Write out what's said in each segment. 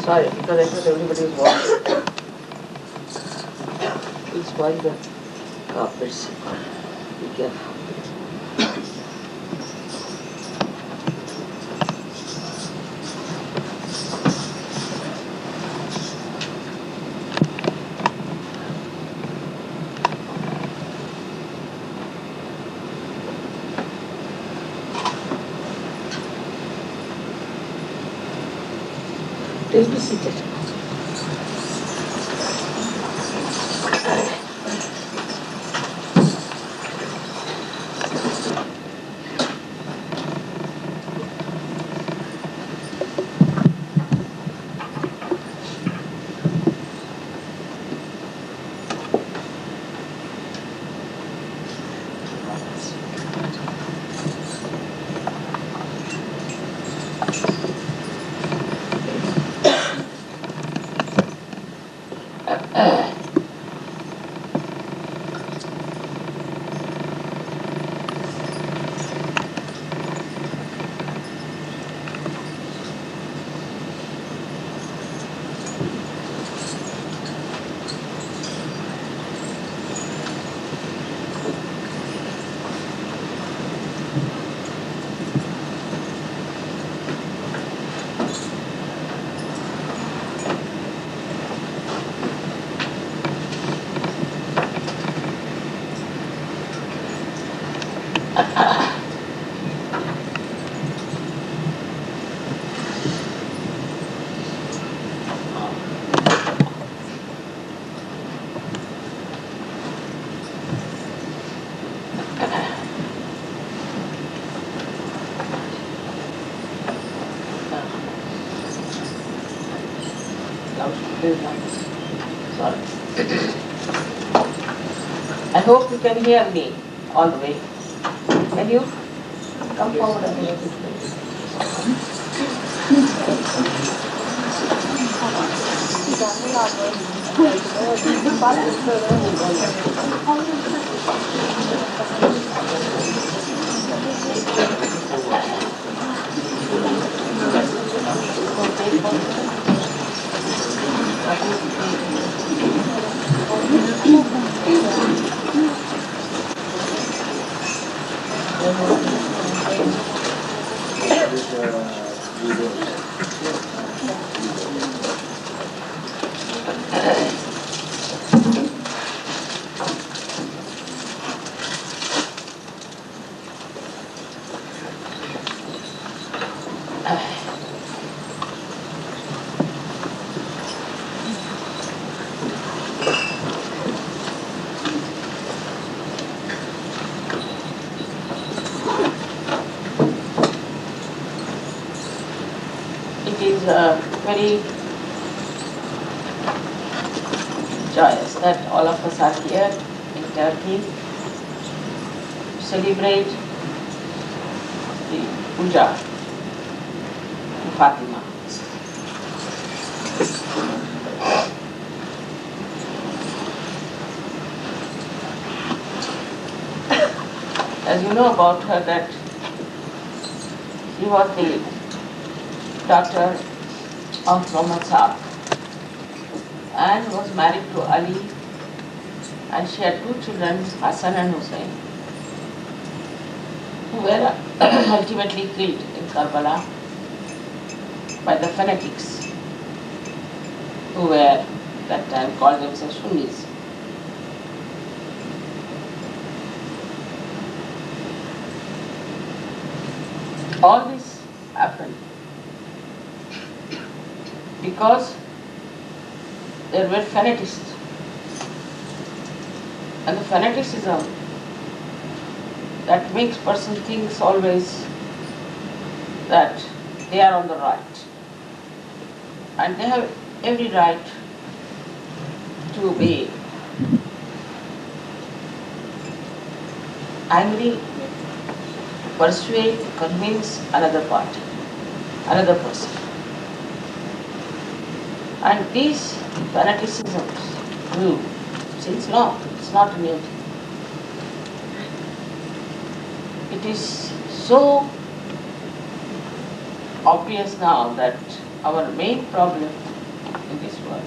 Sorry, because I thought everybody was watching. Please spoil the carpets. Be careful. Please be seated. Sorry. I hope you can hear me all the way. Can you come forward a little bit, please? It is very joyous that all of us are here in Turkey to celebrate the Puja to Fatima. As you know about her, that she was the daughter of Muhammad Saab and was married to Ali, and she had two children, Hassan and Hussein, who were ultimately killed in Karbala by the fanatics who were at that time called themselves Sunnis. All this happened because there were fanatists. And the fanaticism that makes person thinks always that they are on the right. And they have every right to be angry, persuade, convince another party, another person. And these fanaticisms grew since long. It's not a new thing. It is so obvious now that our main problem in this world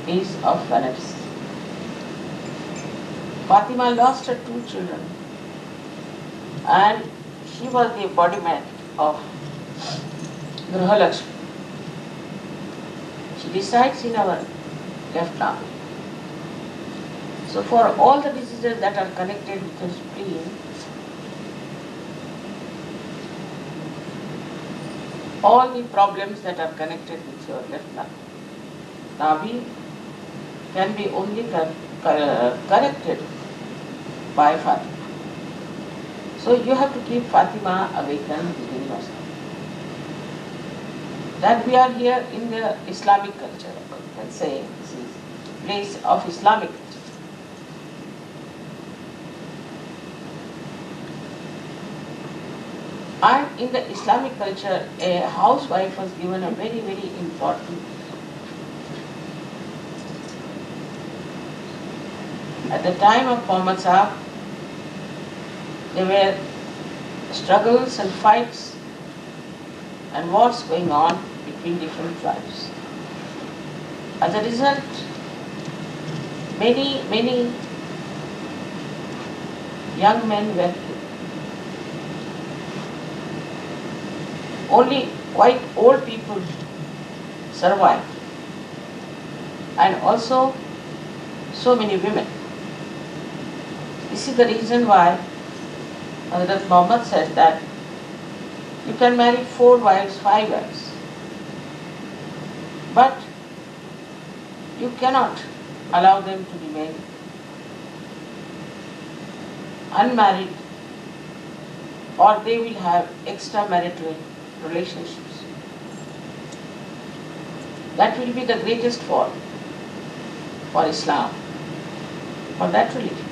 is of fanaticism. Fatima lost her 2 children, and she was the embodiment of Grihalakshmi. She resides in our left arm. So for all the diseases that are connected with the spleen, all the problems that are connected with your left navi can be only corrected by Fatima. So you have to keep Fatima awakened within yourself. That we are here in the Islamic culture, let's say this is place of Islamic culture. And in the Islamic culture, a housewife was given a very, very important. At the time of Muhammad Sahib, there were struggles and fights and wars going on between different tribes. As a result, many young men were killed. Only quite old people survived, and also so many women. This is the reason why Hazrat Muhammad said that you can marry 4 wives, 5 wives, but you cannot allow them to remain unmarried, or they will have extramarital relationships. That will be the greatest fall for Islam, for that religion.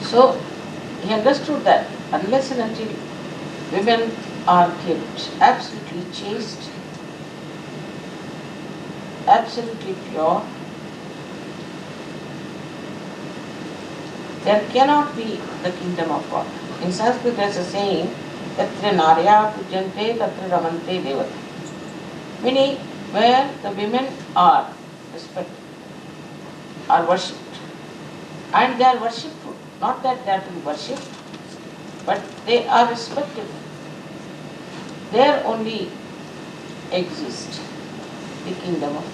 So he understood that unless and until women are kept absolutely chaste, absolutely pure, there cannot be the kingdom of God. In Sanskrit there is a saying, Tatra Narya Pujante Tatra Ramante Devata. Meaning, where the women are respected, are worshipped, and they are worshipful. Not that they are to be worshipped, but they are respected. There only exists the kingdom of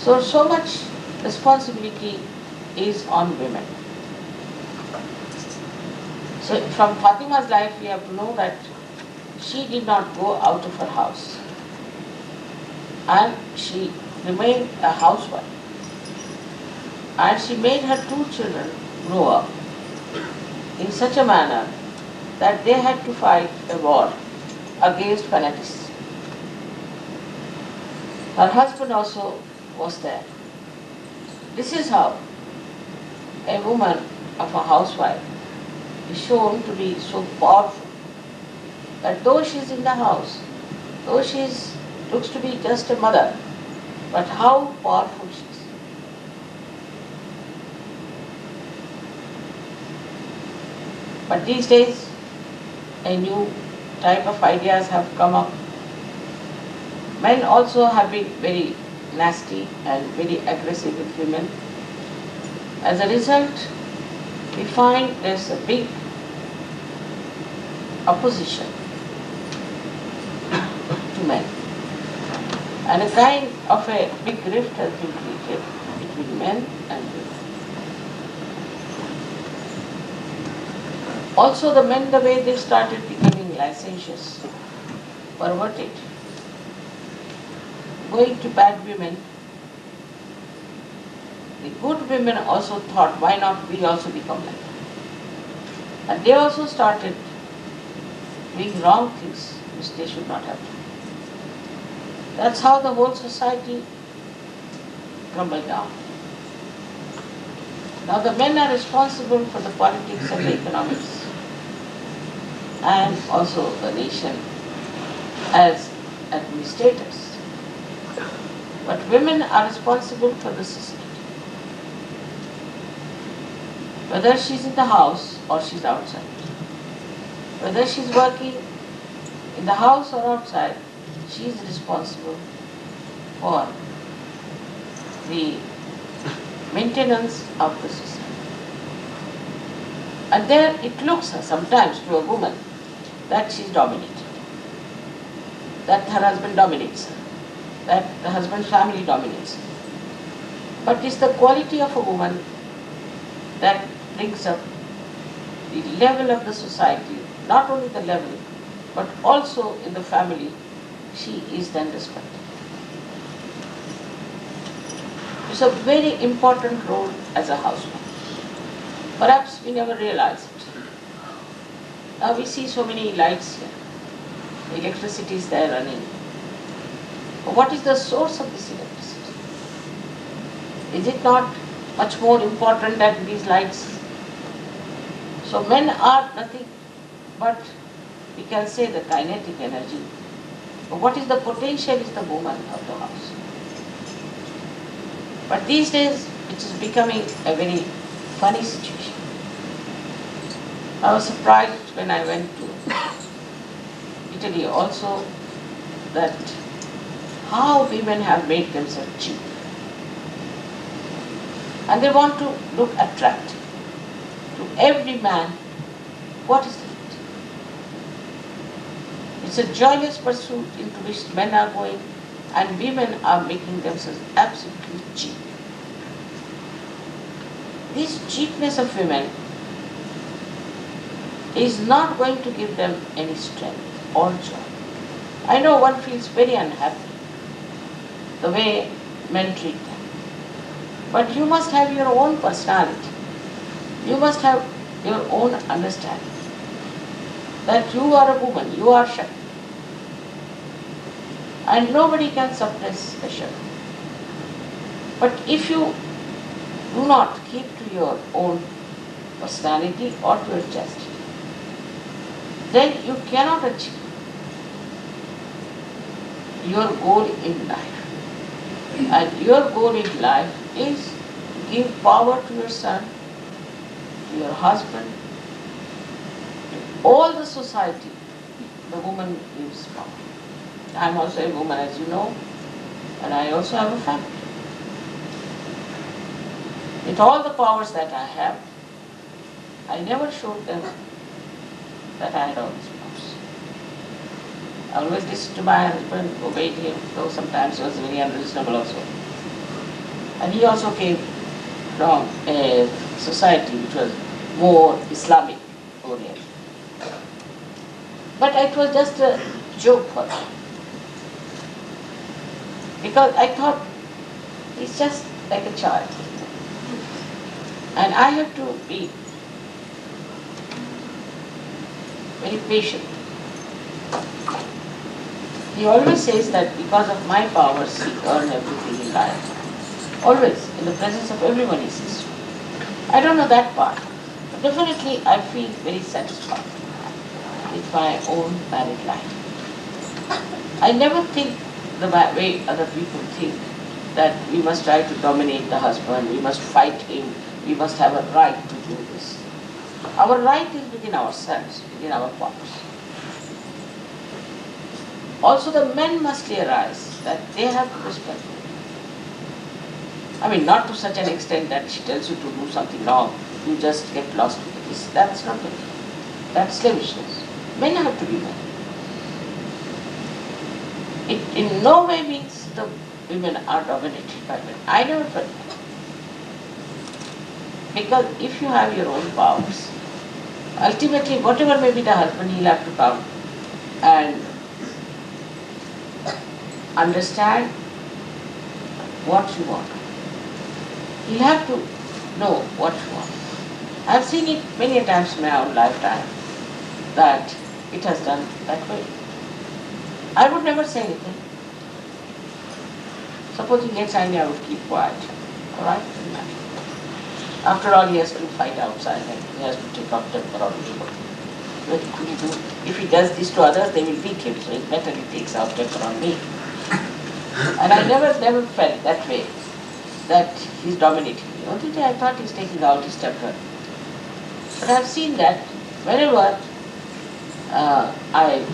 God. So much responsibility is on women. So from Fatima's life we have to know that she did not go out of her house, and she remained a housewife. And she made her 2 children grow up in such a manner that they had to fight a war against fanaticism. Her husband also was there. This is how a woman of a housewife is shown to be so powerful that though she is in the house, though she looks to be just a mother, but how powerful she is. But these days, a new type of ideas have come up. Men also have been very nasty and very aggressive with women. As a result, we find there's a big opposition to men. And a kind of a big rift has been created between men and women. Also the men, the way they started becoming licentious, perverted, going to bad women, the good women also thought, why not we also become like that? And they also started doing wrong things which they should not have done. That's how the whole society crumbled down. Now the men are responsible for the politics and the economics, and also the nation as administrators. But women are responsible for the society. Whether she's in the house or she's outside, whether she's working in the house or outside, she is responsible for the maintenance of the society. And there it looks sometimes to a woman that she's dominated, that her husband dominates her, that the husband's family dominates her. But it's the quality of a woman that brings up the level of the society, not only the level, but also in the family, she is then respected. It's a very important role as a housewife. Perhaps we never realized it. Now we see so many lights here. Electricity is there running. But what is the source of this electricity? Is it not much more important than these lights? So men are nothing but, we can say, the kinetic energy. But what is the potential is the woman of the house. But these days, it is becoming a very funny situation. I was surprised when I went to Italy also that how women have made themselves cheap. And they want to look attractive. To every man, what is it? It's a joyous pursuit into which men are going, and women are making themselves absolutely cheap. This cheapness of women is not going to give them any strength or joy. I know one feels very unhappy the way men treat them. But you must have your own personality. You must have your own understanding that you are a woman, you are Shakti. And nobody can suppress a Shakti. But if you do not keep to your own personality or to your chastity, then you cannot achieve your goal in life. And your goal in life is to give power to your son, to your husband, to all the society. The woman gives power. I am also a woman, as you know, and I also have a family. With all the powers that I have, I never showed them that I had all these powers. I always listened to my husband, obeyed him, though sometimes he was very unreasonable also. And he also came from a society which was more Islamic oriented. But it was just a joke for him. Because I thought he's just like a child. And I have to be very patient. He always says that because of my powers, he earned everything in life. Always, in the presence of everyone, he says so. I don't know that part. But definitely, I feel very satisfied with my own married life. I never think the way other people think, that we must try to dominate the husband, we must fight him, we must have a right to do this. Our right is within ourselves, within our powers. Also the men must realize that they have to respect women. I mean, not to such an extent that she tells you to do something wrong, you just get lost with this. That's not it. That's slavishness. Men have to be men. It in no way means the women are dominated by men. I never felt that. Because if you have your own powers, Ultimately, whatever may be the husband, he'll have to come and understand what you want. He'll have to know what you want. I've seen it many times in my own lifetime that it has done that way. I would never say anything. Suppose he gets angry, I would keep quiet. Alright? After all, he has to fight outside and he has to take out temper on people. What could he do? If he does this to others, they will beat him, so it's better he takes out temper on me. And I never felt that way, that he's dominating me. Only day I thought he's taking out his temper. But I've seen that whenever I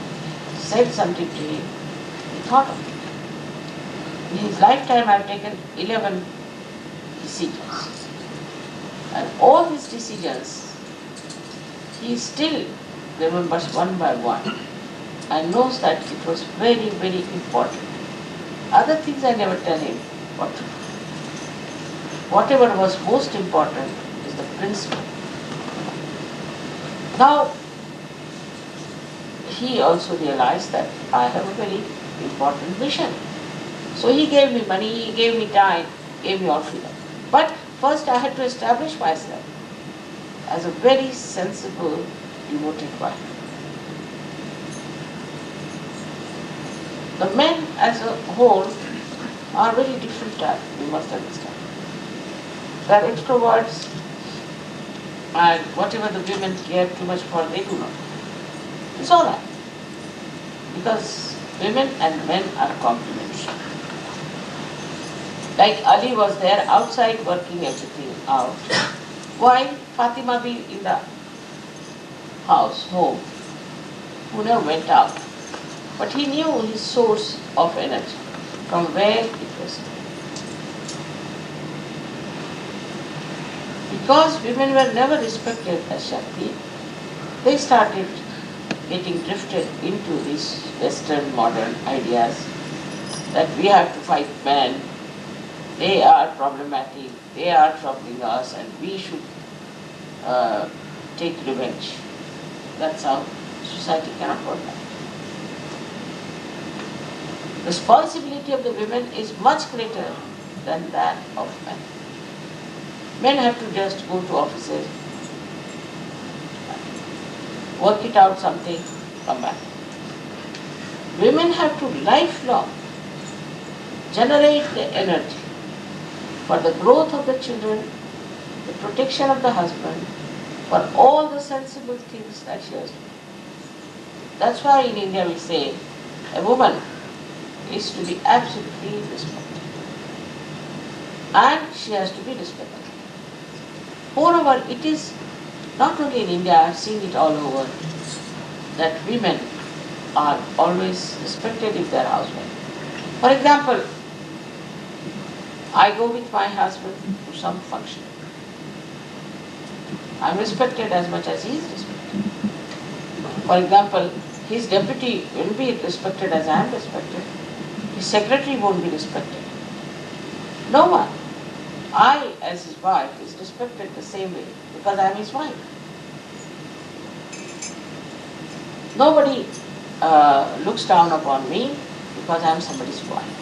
said something to him, he thought of it. In his lifetime, I've taken 11 decisions. And all these decisions, he still remembers one by one and knows that it was very, very important. Other things I never tell him what to do. Whatever was most important is the principle. Now, he also realized that I have a very important mission. So he gave me money, he gave me time, gave me all freedom. But first I had to establish myself as a very sensible, devoted wife. The men as a whole are very different type, you must understand. They are extroverts, and whatever the women care too much for, they do not. It's all right. Because women and men are complementary. Like Ali was there outside working everything out, while Fatima be in the house, home, who never went out. But he knew his source of energy, from where it was. Because women were never respected as Shakti, they started getting drifted into these Western modern ideas that we have to fight men, they are problematic, they are troubling us, and we should take revenge. That's how society cannot work. Responsibility of the women is much greater than that of men. Men have to just go to offices, work it out something, come back. Women have to lifelong generate the energy for the growth of the children, the protection of the husband, for all the sensible things that she has to do. That's why in India we say a woman is to be absolutely respected. And she has to be respected. Moreover, it is not only in India, I have seen it all over, that women are always respected if they are housewives. For example, I go with my husband to some function. I am respected as much as he is respected. For example, his deputy will be respected as I am respected. His secretary won't be respected. No one. I, as his wife, is respected the same way because I am his wife. Nobody looks down upon me because I am somebody's wife.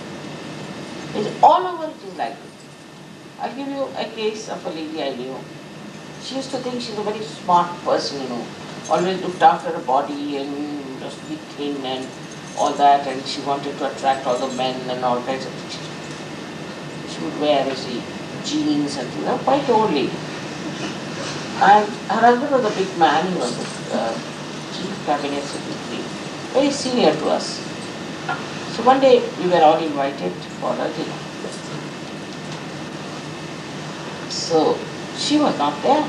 It's all over it is like this. I'll give you a case of a lady I knew. She used to think she's a very smart person, always looked after her body and just be thin and all that, and she wanted to attract all the men and all kinds of things. She would wear, jeans and things, quite old lady. And her husband was a big man, he was a chief cabinet secretary, very senior to us. So one day we were all invited for a dinner. So she was not there.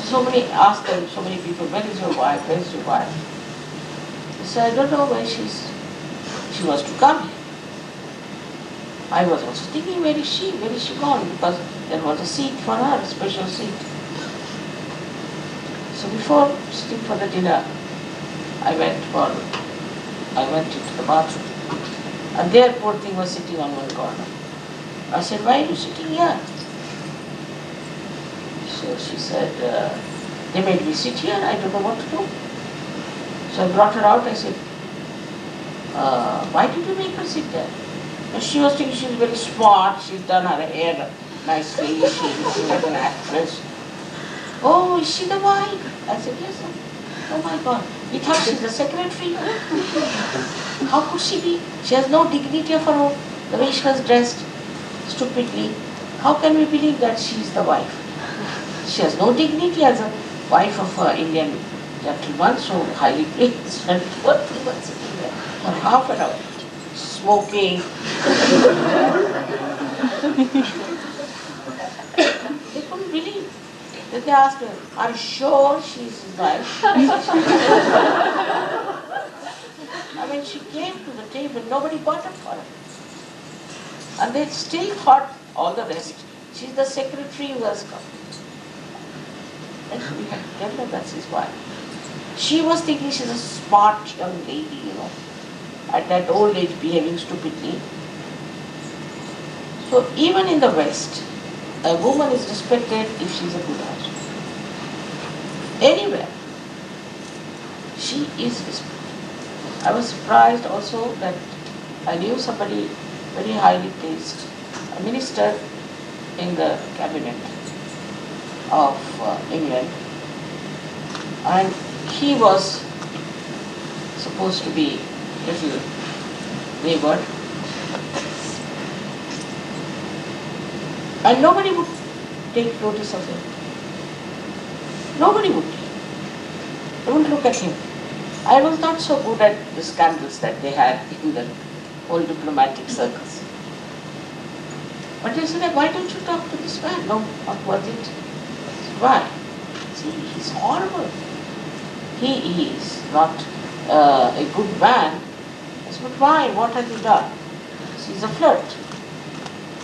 So many asked them, so many people, where is your wife, where is your wife? They said, I don't know where she is. She was to come here. I was also thinking, where is she gone? Because there was a seat for her, a special seat. So before sitting for the dinner, I went into the bathroom. And there poor thing was sitting on one corner. I said, why are you sitting here? So she said, They made me sit here, I don't know what to do. So I brought her out, I said, why did you make her sit there? And she was thinking she's very smart, she's done her hair nicely, she's looking like an actress. Oh, is she the wife? I said, yes, sir. Oh my God. We thought she's the secretary. How could she be? She has no dignity of her own. The way she was dressed, stupidly. How can we believe that she's the wife? She has no dignity as a wife of an Indian gentleman, so highly placed. And what he was sitting there for half an hour, smoking. They couldn't believe. Then they asked her, are you sure she's his wife? I mean, she came to the table, nobody bought it for her. And they still thought all the rest. She's the secretary who has come. And we had to tell her that's his wife. She was thinking she's a smart young lady, at that old age behaving stupidly. So even in the West, a woman is respected if she's a good husband. Anywhere, she is respected. I was surprised also that I knew somebody very highly placed, a minister in the cabinet of England, and he was supposed to be a little wayward, and nobody would take notice of him. Nobody would. They wouldn't look at him. I was not so good at the scandals that they had in the whole diplomatic circles. But they said, why don't you talk to this man? No, what was it? I said, why? See, he's horrible. He is not a good man. I said, but why? What has he done? He's a flirt.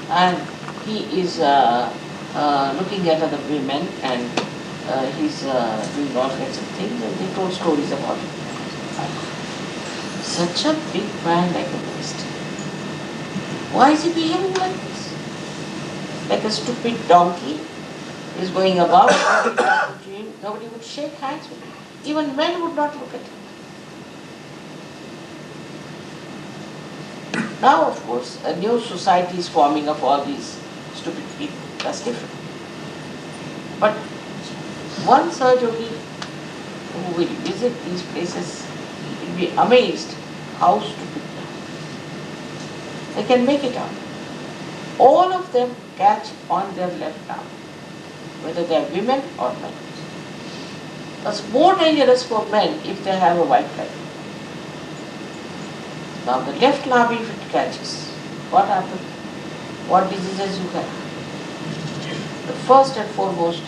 And he is looking at other women, and he's doing all kinds of things, and they told stories about him. Such a big man like a minister. Why is he behaving like this? Like a stupid donkey is going about, nobody would shake hands with him. Even men would not look at him. Now, of course, a new society is forming of all these stupid people. That's different. But one SahajaYogi who will visit these places will be amazed how stupid they are. They can make it out. All of them catch on their left arm, whether they are women or men. It's more dangerous for men if they have a white lie. Now the left labi, if it catches, what happens? What diseases you get? The first and foremost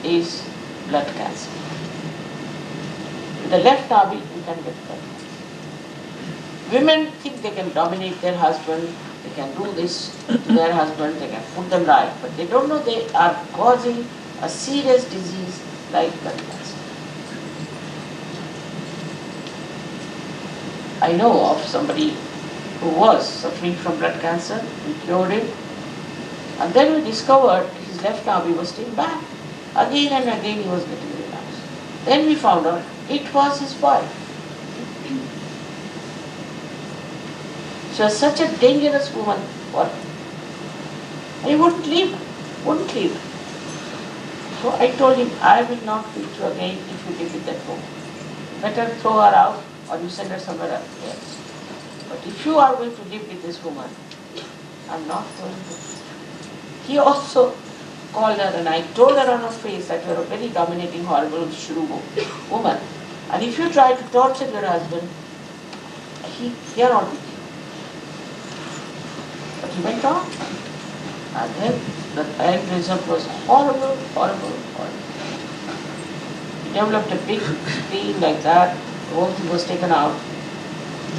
is blood cancer. With the left labi, you can get blood cancer. Women think they can dominate their husband, they can do this to their husband, they can put them right, but they don't know they are causing a serious disease like blood cancer. I know of somebody who was suffering from blood cancer, we cured him, and then we discovered his left labi was still bad. Again and again he was getting relapsed. Then we found out it was his wife. She was such a dangerous woman for him. And he wouldn't leave her, wouldn't leave her. So I told him, I will not meet you again if you live with that woman. Better throw her out or you send her somewhere else. But if you are going to live with this woman, I'm not going to. He also called her, and I told her on her face that you're a very dominating, horrible, shrew woman. And if you try to torture your husband, he'll not with you. But he went on. And then the end result was horrible, horrible, horrible. He developed a big spleen like that. The whole thing was taken out.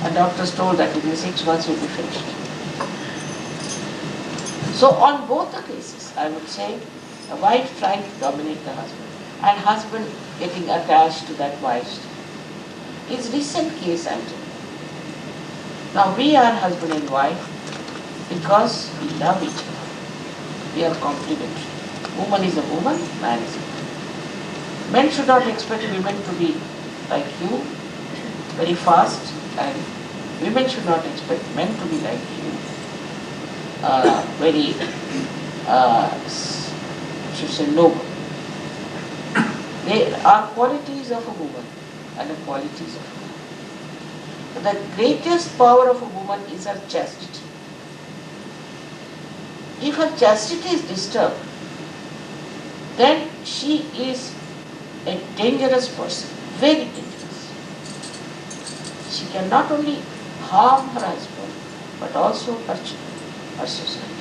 And doctors told that within 6 months he will be finished. So on both the cases, I would say, the wife trying to dominate the husband and husband getting attached to that wife's. His recent case, I'm telling you. Now we are husband and wife because we love each other. We are complementary. Woman is a woman, man is a man. Men should not expect women to be like you, very fast, and women should not expect men to be like you, very, should say, noble. There are qualities of a woman and the qualities of a man. But the greatest power of a woman is her chastity. If her chastity is disturbed, then she is a dangerous person, very dangerous. She can not only harm her husband, but also her children, her society.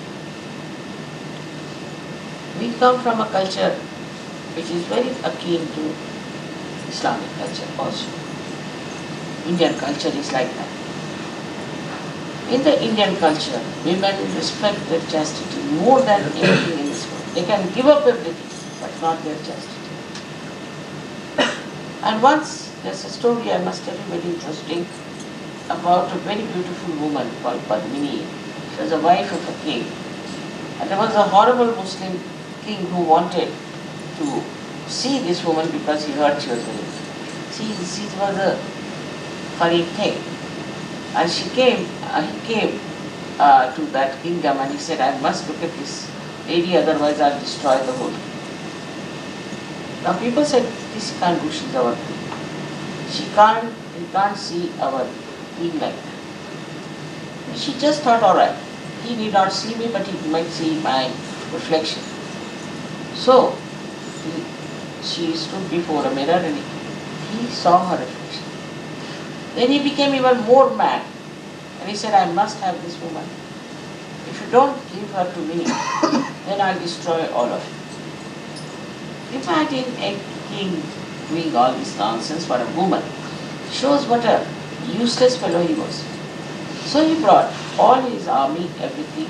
We come from a culture which is very akin to Islamic culture also. Indian culture is like that. In the Indian culture, women respect their chastity more than anything in this world. They can give up everything, but not their chastity. And once, there's a story I must tell you very interesting about a very beautiful woman called Padmini. She was a wife of a king. And there was a horrible Muslim king who wanted to see this woman because he heard she was very beautiful. See, this was a funny thing. And he came to that kingdom and he said, I must look at this lady, otherwise I'll destroy the whole thing. Now people said, this can't do, she's our queen. You can't see our queen like that. And she just thought, all right, he need not see me, but he might see my reflection. So, she stood before a mirror and he saw her reflection. Then he became even more mad. And he said, I must have this woman. If you don't give her to me, then I'll destroy all of you. Imagine a king doing all this nonsense for a woman. Shows what a useless fellow he was. So he brought all his army, everything,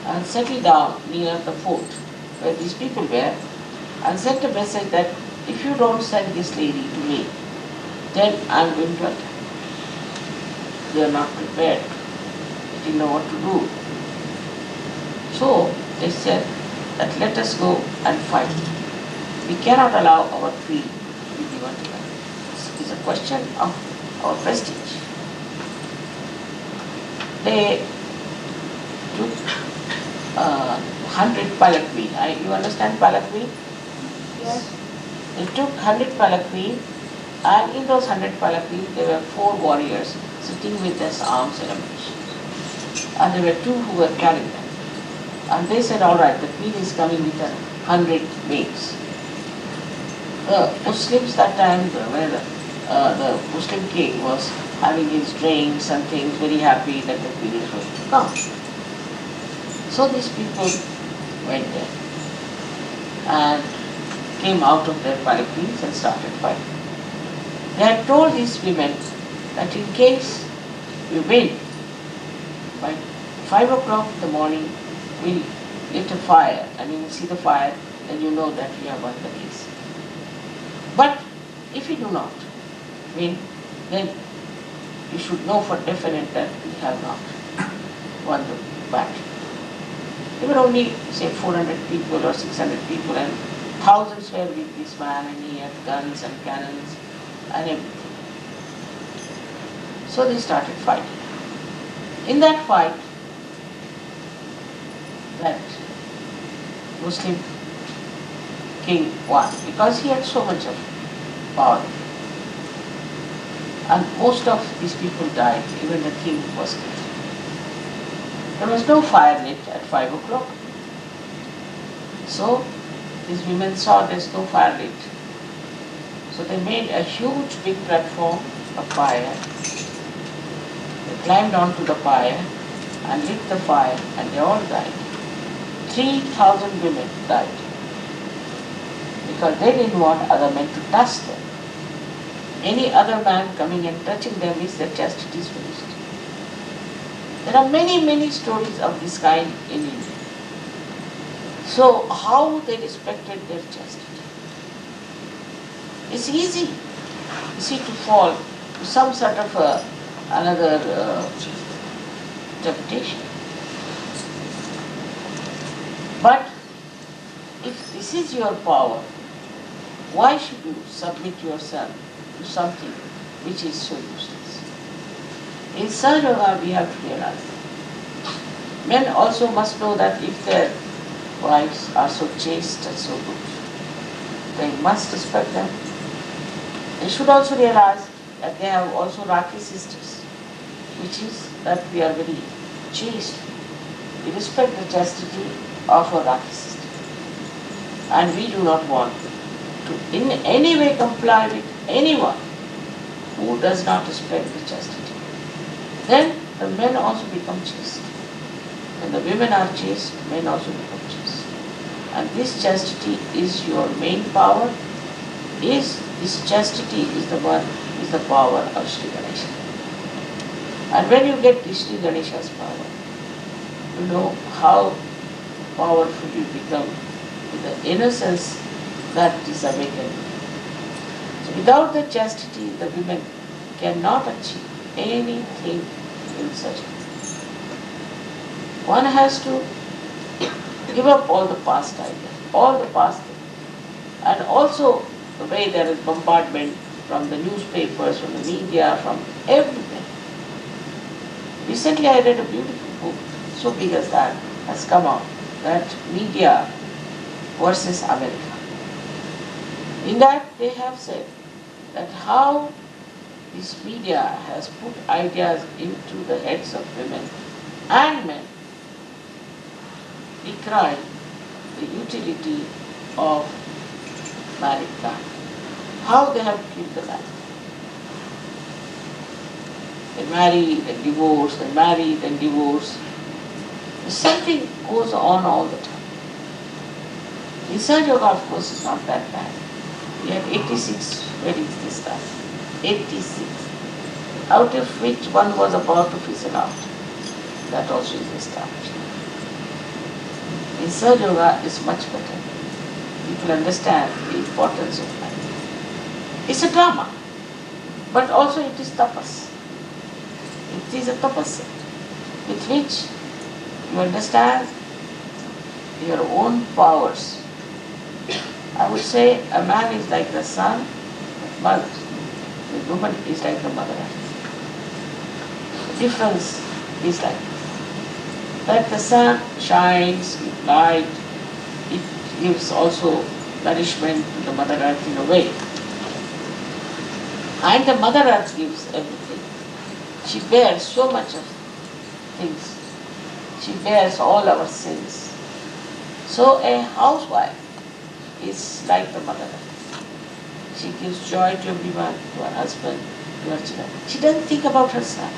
and settled down near the fort where these people were, and sent a message that if you don't send this lady to me, then I'm going to attack. They are not prepared. They didn't know what to do. So they said that let us go and fight. We cannot allow our queen to be given to them. It's a question of our prestige. They took 100 palanquin. You understand palanquin? Yes. They took 100 palanquin, and in those 100 palanquin there were 4 warriors sitting with their arms and ammunition. And there were 2 who were carrying them. And they said, all right, the queen is coming with 100 maids. The Muslims that time, where the Muslim king was having his drinks and things, very happy that the queen is going to come. So these people went there and came out of their palanquins and started fighting. They had told these women that in case we win, by 5 o'clock in the morning, we'll lit a fire, and you will see the fire, then you know that we have won the case. But if we do not win, then you should know for definite that we have not won the battle. There were only, say, 400 people or 600 people, and thousands were with this man, and he had guns and cannons and everything. So they started fighting. In that fight, that Muslim king won because he had so much of power. And most of these people died, even the king was killed. There was no fire lit at 5 o'clock. So these women saw there's no fire lit. So they made a huge big platform of fire. They climbed onto the fire and lit the fire, and they all died. 3,000 women died because they didn't want other men to touch them. Any other man coming and touching them means their chastity is finished. There are many, many stories of this kind in India. So how they respected their chastity. It's easy, you see, to fall to some sort of another temptation. But if this is your power, Why should you submit yourself to something which is so useless? In SahajaYoga we have to realize that. Men also must know that if their wives are so chaste and so good, they must respect them. They should also realize that they have also Rakhi sisters, which is that we are very chaste. We respect the chastity of our Rakhi sister. And we do not want to in any way comply with anyone who does not respect the chastity. Then the men also become chaste. When the women are chaste, men also become chaste. And this chastity is your main power. This chastity is the power of Sri Ganesha. And when you get Sri Ganesha's power, you know how powerful you become with the innocence that is awakened. So without the chastity, the women cannot achieve anything in such a way. One has to give up all the past ideas, all the past things. And also the way there is bombardment from the newspapers, from the media, from everywhere. Recently I read a beautiful book, so big as that, has come out, that media versus America. In that they have said that how this media has put ideas into the heads of women and men, decrying the utility of married life. How they have killed the life. They marry, then divorce, then marry, then divorce. Something goes on all the time. In SahajaYoga, of course, is not that bad. We had 86 weddings this time. 86. Out of which one was about to fizzle out. That also is established. In SahajaYoga is much better. People understand the importance of life. It's a drama, but also it is tapas. It is a tapasya with which you understand your own powers. I would say a man is like the sun, mother. The woman is like the mother earth. The difference is like this. That the sun shines with light, it gives also nourishment to the mother earth in a way. And the mother earth gives everything. She bears so much of things. She bears all our sins. So a housewife is like the mother earth. She gives joy to everyone, to her husband, to her children. She doesn't think about herself.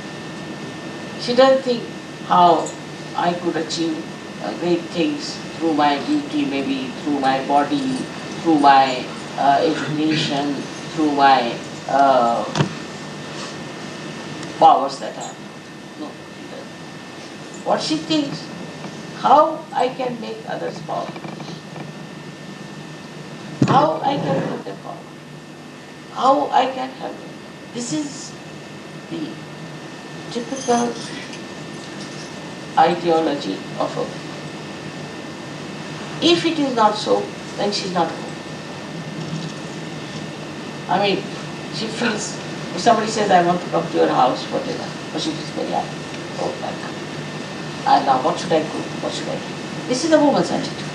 She doesn't think how I could achieve great things through my beauty, maybe through my body, through my education, through my powers that I have. No, she doesn't. What she thinks, how I can make others powerful. How I can make them powerful. How I can help them. This is the typical ideology of a woman. If it is not so, then she is not a woman. I mean, she feels, if somebody says, I want to come to your house, whatever, but she feels very happy. Oh, welcome. And now what should I cook? What should I do? This is a woman's attitude.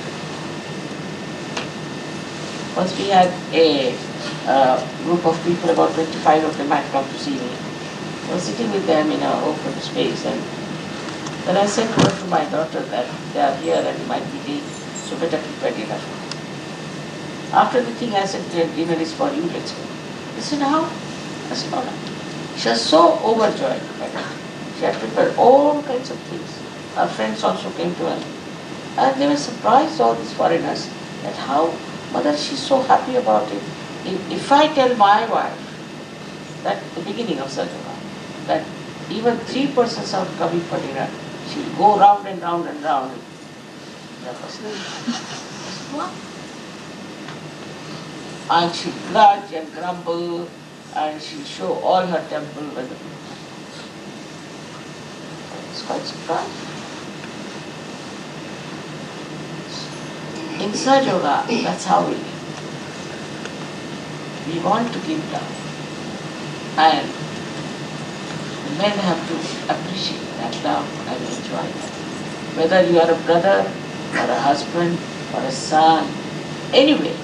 Once we had a group of people, about 25 of them had come to see me. I was sitting with them in an open space, and then I said to my daughter that they are here and you might be late, so better prepare dinner. After the thing, I said, dinner is for you, let's go. They said, how? I said, no, no. She was so overjoyed by that. She had prepared all kinds of things. Her friends also came to her. And they were surprised, all these foreigners, that how, mother, she's so happy about it. If I tell my wife, that the beginning of SahajaYoga, that even 3 persons are coming for dinner, she'll go round and round and round. What? And she'll grudge and grumble, and she'll show all her temple when the people come. It's quite surprising. In SahajaYoga, that's how we live. we want to give love. And the men have to appreciate that love and enjoy that. Whether you are a brother or a husband or a son, anyway,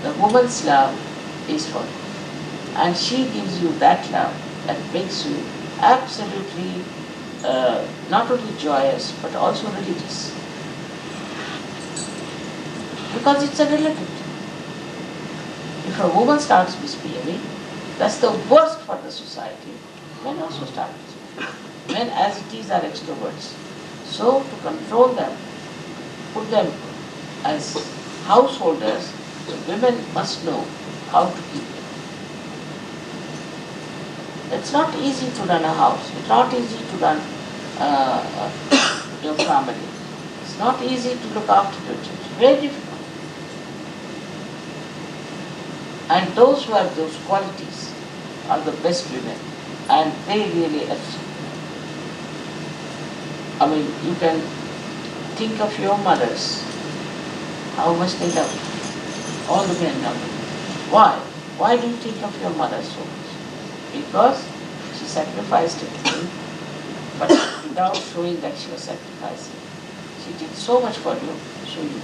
the woman's love is for you. And she gives you that love that makes you absolutely not only joyous but also religious. Because it's a relative. If a woman starts misbehaving, that's the worst for the society. Men also start misbehaving. Men as it is are extroverts. So to control them, put them as householders, the women must know how to keep them. It's not easy to run a house. It's not easy to run your family. It's not easy to look after your children. It's very difficult. And those who have those qualities are the best women. And they really I mean, you can think of your mothers, how much they love you. All the men love you. Why? Why do you think of your mother so much? Because she sacrificed everything, but without showing that she was sacrificing. She did so much for you, so you.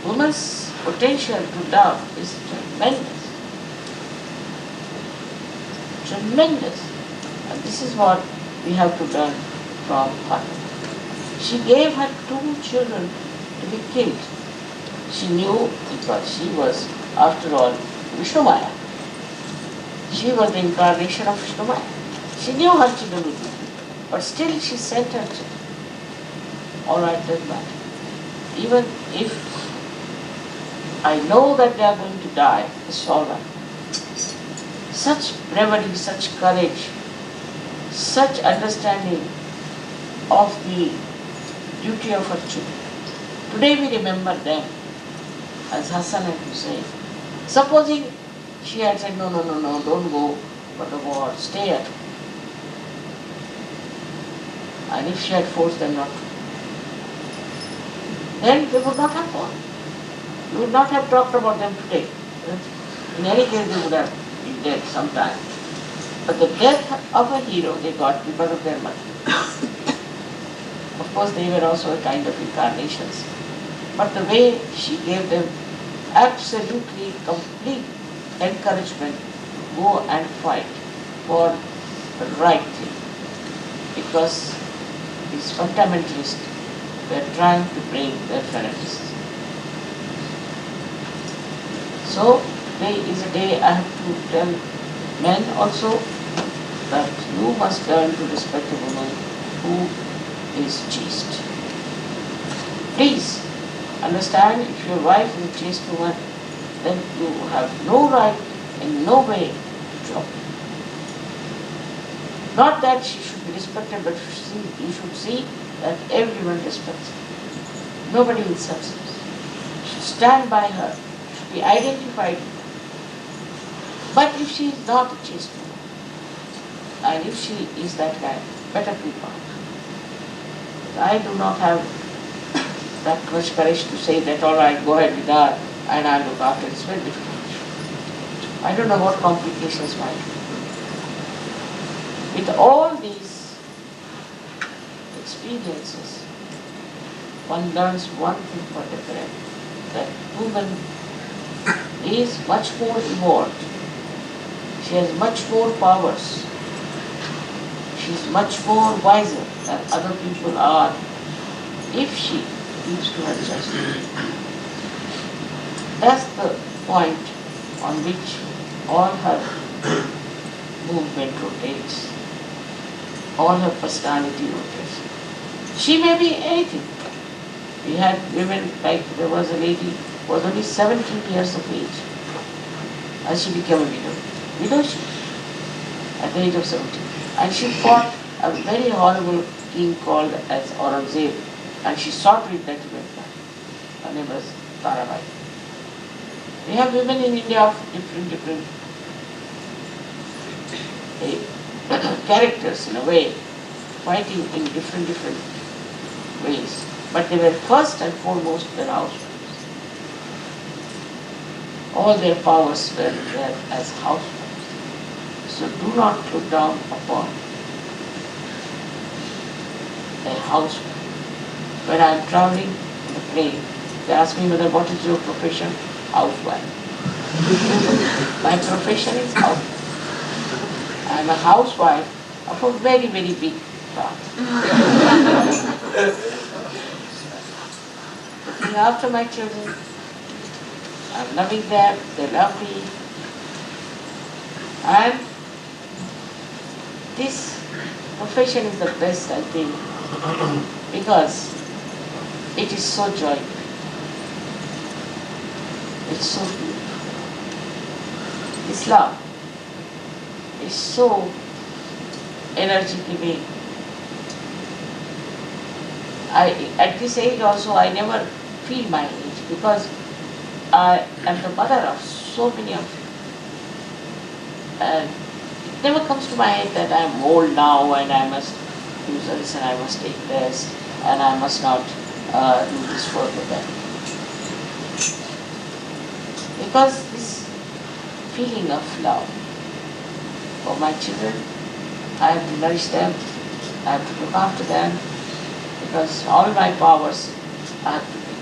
Woman's potential to love is tremendous. Tremendous. And this is what we have to learn from Fatima. She gave her 2 children to be killed. She knew because she was, after all, Vishnu Maya. She was the incarnation of Vishnu Maya. She knew her children would be killed, but still she sent her children. All right, doesn't matter. Even if I know that they are going to die, it's all right. Such bravery, such courage, such understanding of the duty of her children. Today we remember them as Hassan and Hussein. Supposing she had said, no, don't go for the war, stay at home. And if she had forced them not to, then they would not have gone. We would not have talked about them today. In any case, they would have been dead sometime. But the death of a hero they got because of their mother. Of course, they were also a kind of incarnations. But the way she gave them absolutely complete encouragement to go and fight for the right thing. Because these fundamentalists were trying to bring their fanaticism. So today is a day I have to tell men also that you must learn to respect a woman who is chaste. Please understand, if your wife is a chaste woman, then you have no right in no way to drop her. Not that she should be respected, but you should see that everyone respects her. Nobody insults her. You should stand by her. You should be identified. But if she is not a chaste woman, and if she is that kind, better keep out. I do not have that much courage to say that, all right, go ahead with her and I'll look after it. It's very difficult. I don't know what complications might be. With all these experiences, one learns one thing for different, that woman is much more evolved. She has much more powers. She is much more wiser than other people are if she keeps to her chastity. That's the point on which all her movement rotates, all her personality rotates. She may be anything. We had women, like there was a lady who was only 17 years of age and she became a widow. Widowship at the age of 17. And she fought a very horrible king called as Aurangzeb, and she sought redemption. Her name was Tarabai. We have women in India of different characters in a way, fighting in different ways. But they were first and foremost their housewives. all their powers were there as housewives. So do not look down upon a housewife. When I am traveling in the plane, they ask me, "Mother, what is your profession?" Housewife. My profession is housewife. I am a housewife of a very, very big family. Looking after my children, I'm loving them, they love me. And this profession is the best, I think, because it is so joyful. It's so beautiful. This love is so energy giving. At this age also, I never feel my age because I am the mother of so many of you. And it never comes to my head that I am old now and I must do this and I must take rest and I must not do this work or that. Because this feeling of love for my children, I have to nourish them, I have to look after them, because all my powers I have to give.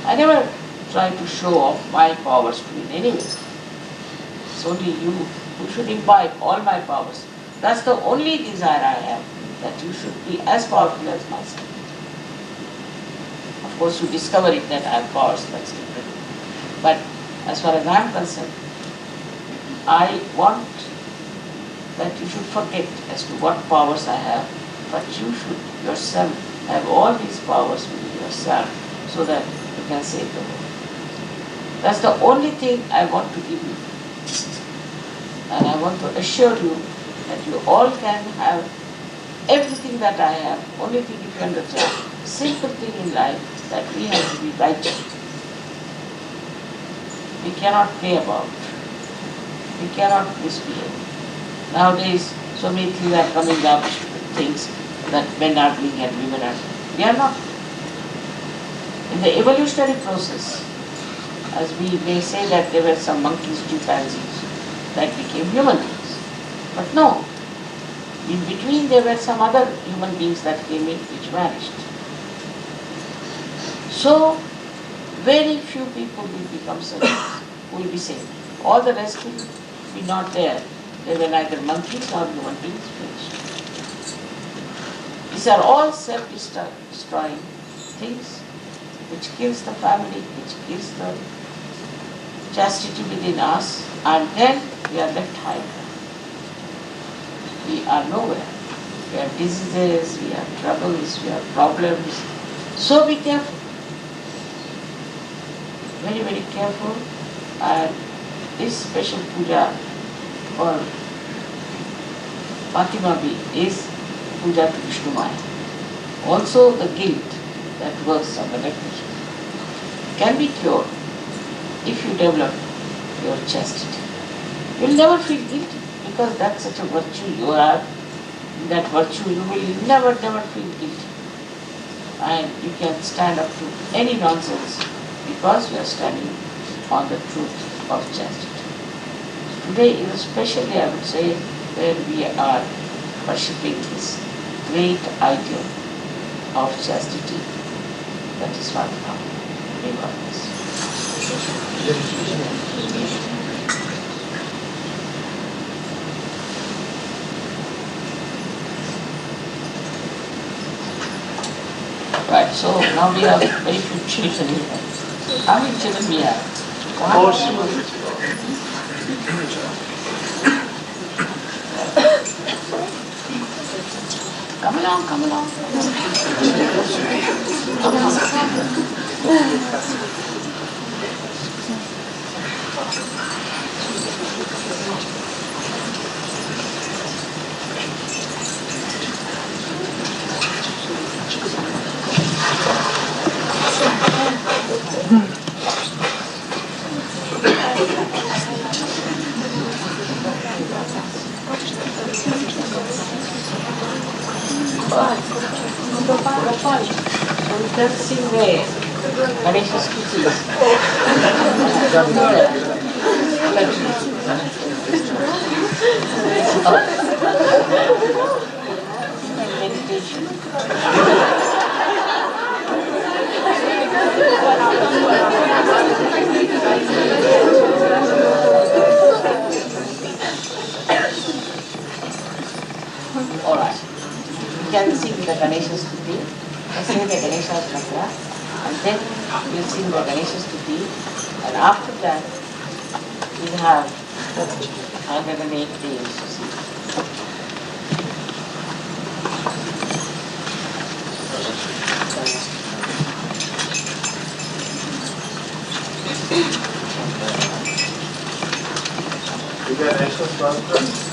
I never try to show off my powers to in any way. It's only you who should imbibe all my powers. That's the only desire I have, that you should be as powerful as myself. Of course, you discover it that I have powers, that's different. But as far as I am concerned, I want that you should forget as to what powers I have, but you should yourself have all these powers within yourself so that you can save the world. That's the only thing I want to give you. And I want to assure you that you all can have everything that I have. Only thing, if you understand, simple thing in life, that we have to be righteous. We cannot play about. We cannot misbehave. Nowadays, so many things are coming up, things that men are doing and women are doing. We are not. In the evolutionary process, as we may say that there were some monkeys, chimpanzees, that became human beings. But no, in between there were some other human beings that came in which vanished. So, very few people will become servants, who will be saved. All the rest will be not there. They were neither monkeys nor human beings, finished. These are all self-destroying things which kills the family, which kills the chastity within us, and then we are left high. We are nowhere. We have diseases, we have troubles, we have problems. So be careful. Very, very careful. And this special puja for Fatima is puja to Vishnu Maya. Also the guilt that works on the next can be cured if you develop your chastity. You will never feel guilty because that's such a virtue you have. In that virtue you will never feel guilty. And you can stand up to any nonsense because you are standing on the truth of chastity. Today is especially, I would say, where we are worshipping this great ideal of chastity, that is Fatima. May God bless you. Right, so now we have very few children here. How many children we have? Come along, come along. Come along. Interesting way. Ganesha's kisses. Meditation. Alright. You can sing the Ganesha Stuti, say the Ganesha mantra, and then you sing the Ganesha Stuti, and after that you have 108 days to sing. You got extra sponsors?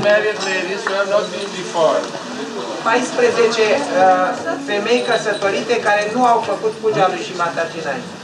married ladies who have not been before. 14 femei căsătorite care nu au făcut puja lui Shimataji înainte.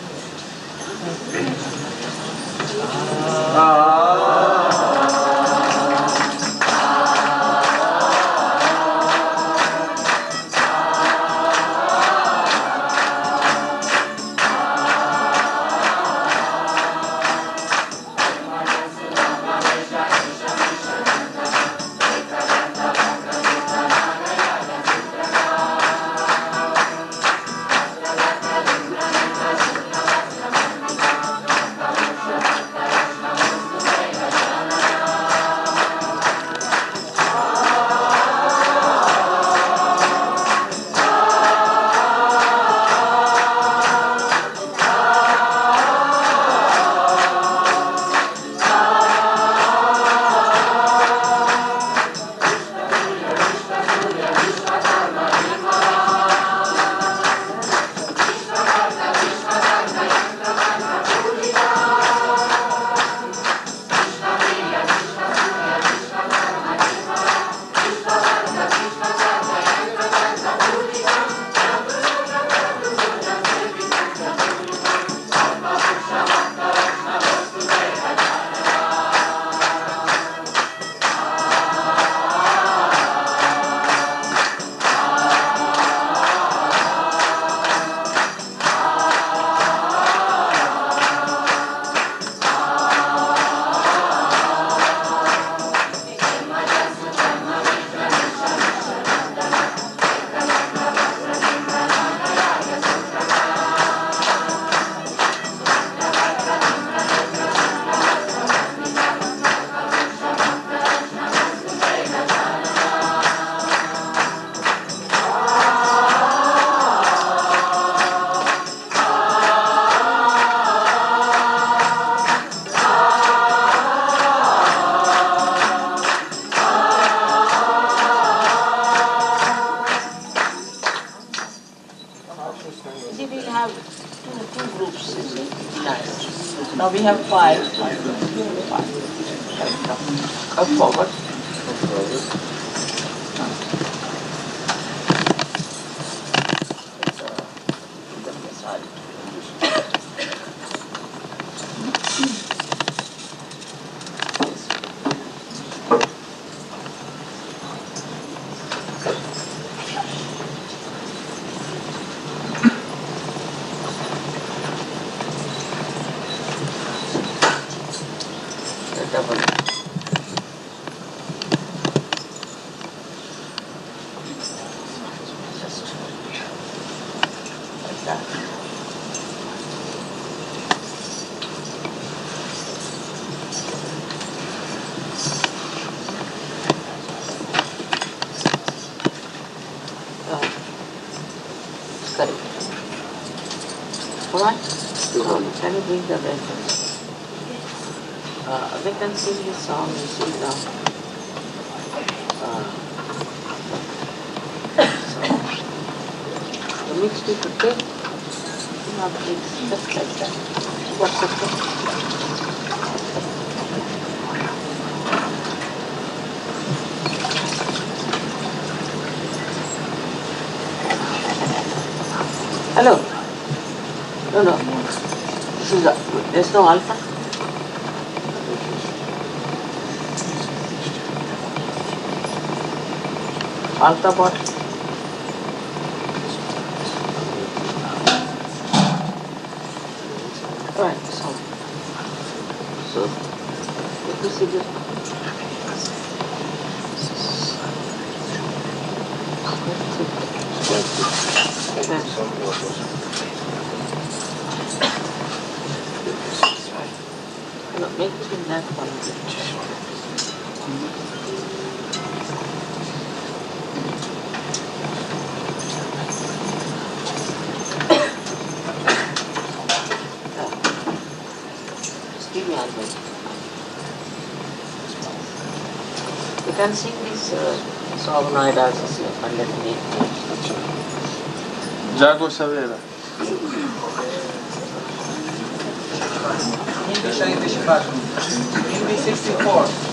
we have 5. 5. Come forward. Double. Just like that. Correct. What? Can you bring the reference? We can sing this song, you see now. So, the mixed it, okay? Now please, just like that. What's okay? Hello? No. This is there's no alpha? Alpha bot. Right, so let me see this. No, make it in that one. You can sing this song Noidas underneath. Jago Savera. Hindi 64. Hindi 64.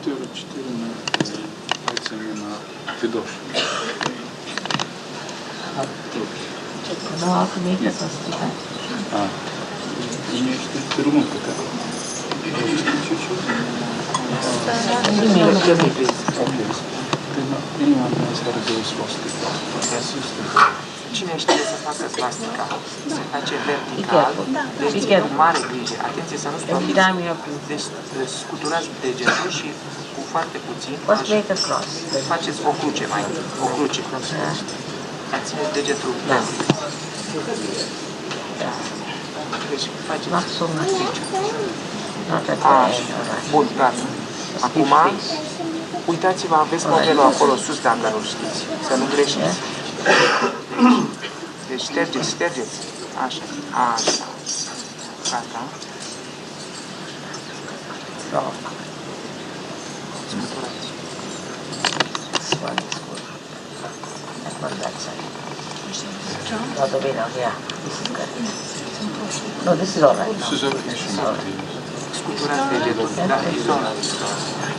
4 recimo na Fidošu. No, ako neka sam stika. Nije što rumunka tako. Imam stare de svastika. Cine știe să facă svastica? Se face vertical, deci cu mare grijă. Atenție să nu stopiți. Deci scuturați degetul și cu foarte puțin, faceți o cruce mai mică, o cruce. Țineți degetul vertical. Deci faceți... Așa. Bun, gata. Acum, uitați-vă, aveți modelul acolo sus dacă nu știți, să nu greșiți. Deci ștergeți, ștergeți. Așa, așa. Gata. Scuturați. No, this is all right. This is everything. Scuturați degetul, da, izolă.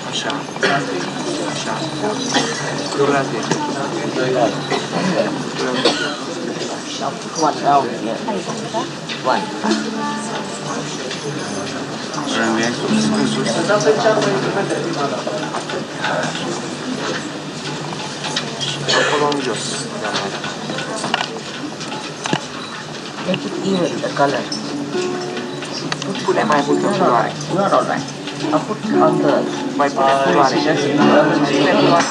Așa, așa. Scuturați degetul. One down here. One. Acolo în jos. Make it even, the color. Pune mai multă culoare. You are all right. I'll put on the... Mai pune culoare. Pune culoare.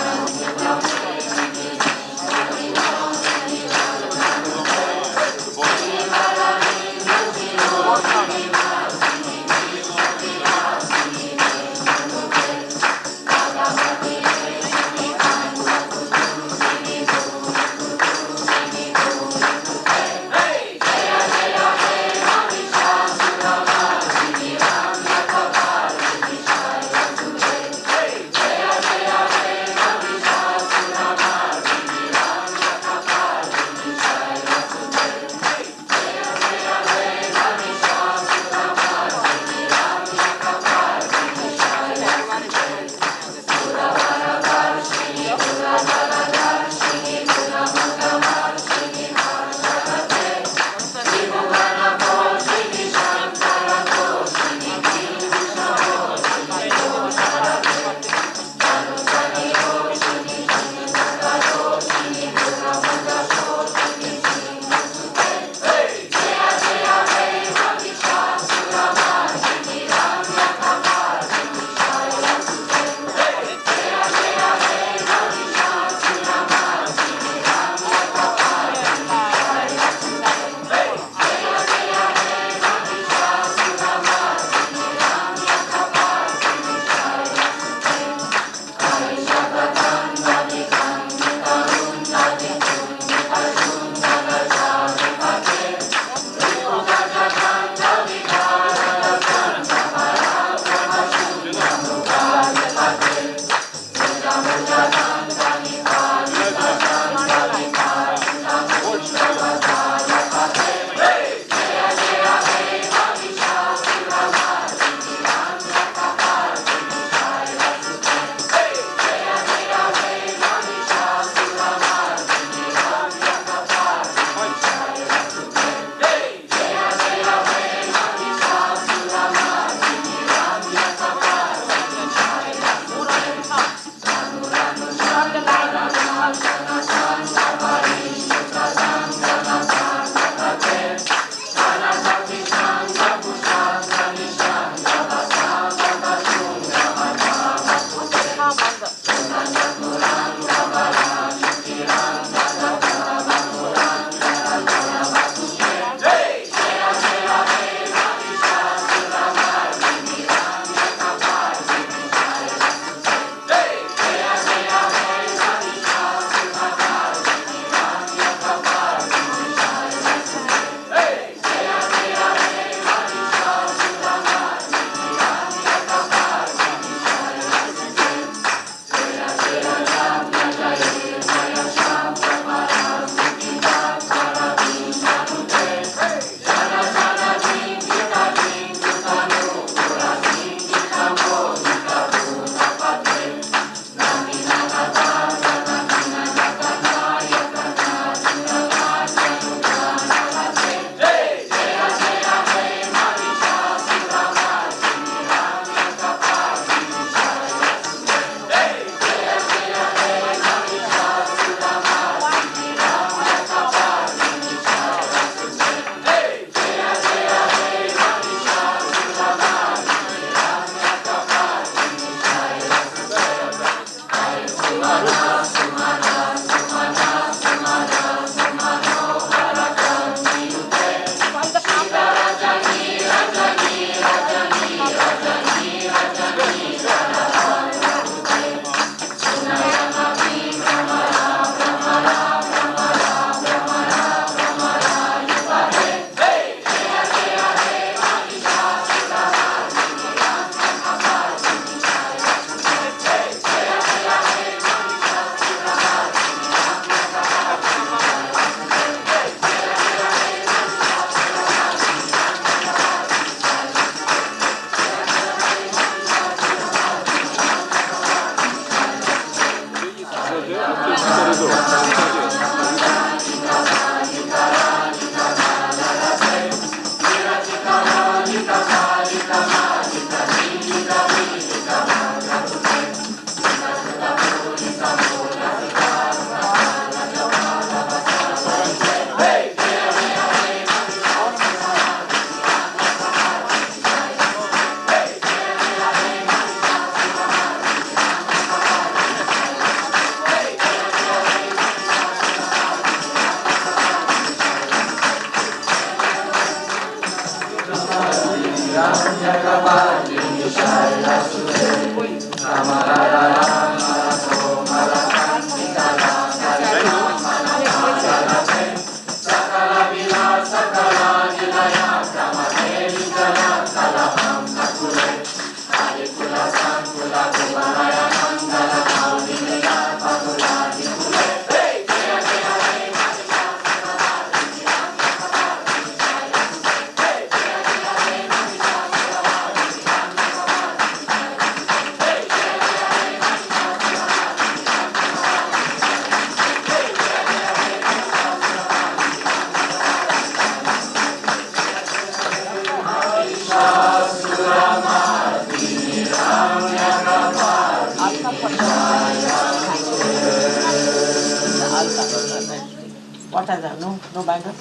What are they? No bangles?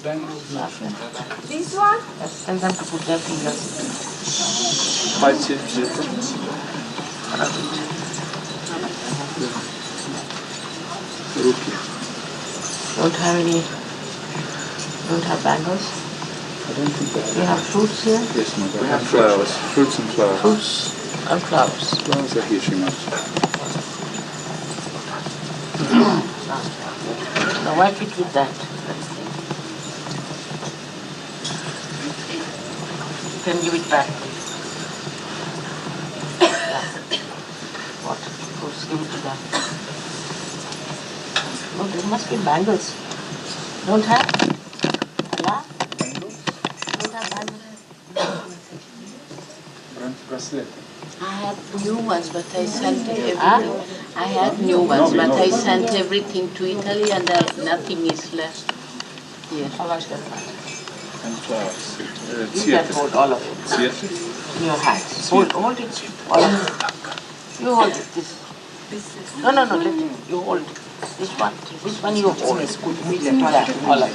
Bangles, nothing. This one? Yes, tell them to put their fingers. Пальцы где-то. Руки. Don't have bangles? I don't think that. You have fruits here? Yes, mother. We have flowers. Fruits and flowers. Fruits and flowers. Flowers are here, Srimati. Now wipe it with that. You can give it back. What? Fruits, give it to them. No, there must be bangles. Don't have? Allah? Don't have bangles? Bracelet. I had new ones, but I sent everything. I had new ones, but I sent everything to Italy, and nothing is left here. Allah's going to And flowers. You can hold all of it in your hands. Hold it, all of it. You hold it, this. No, let it. You hold it. This one you hold. All of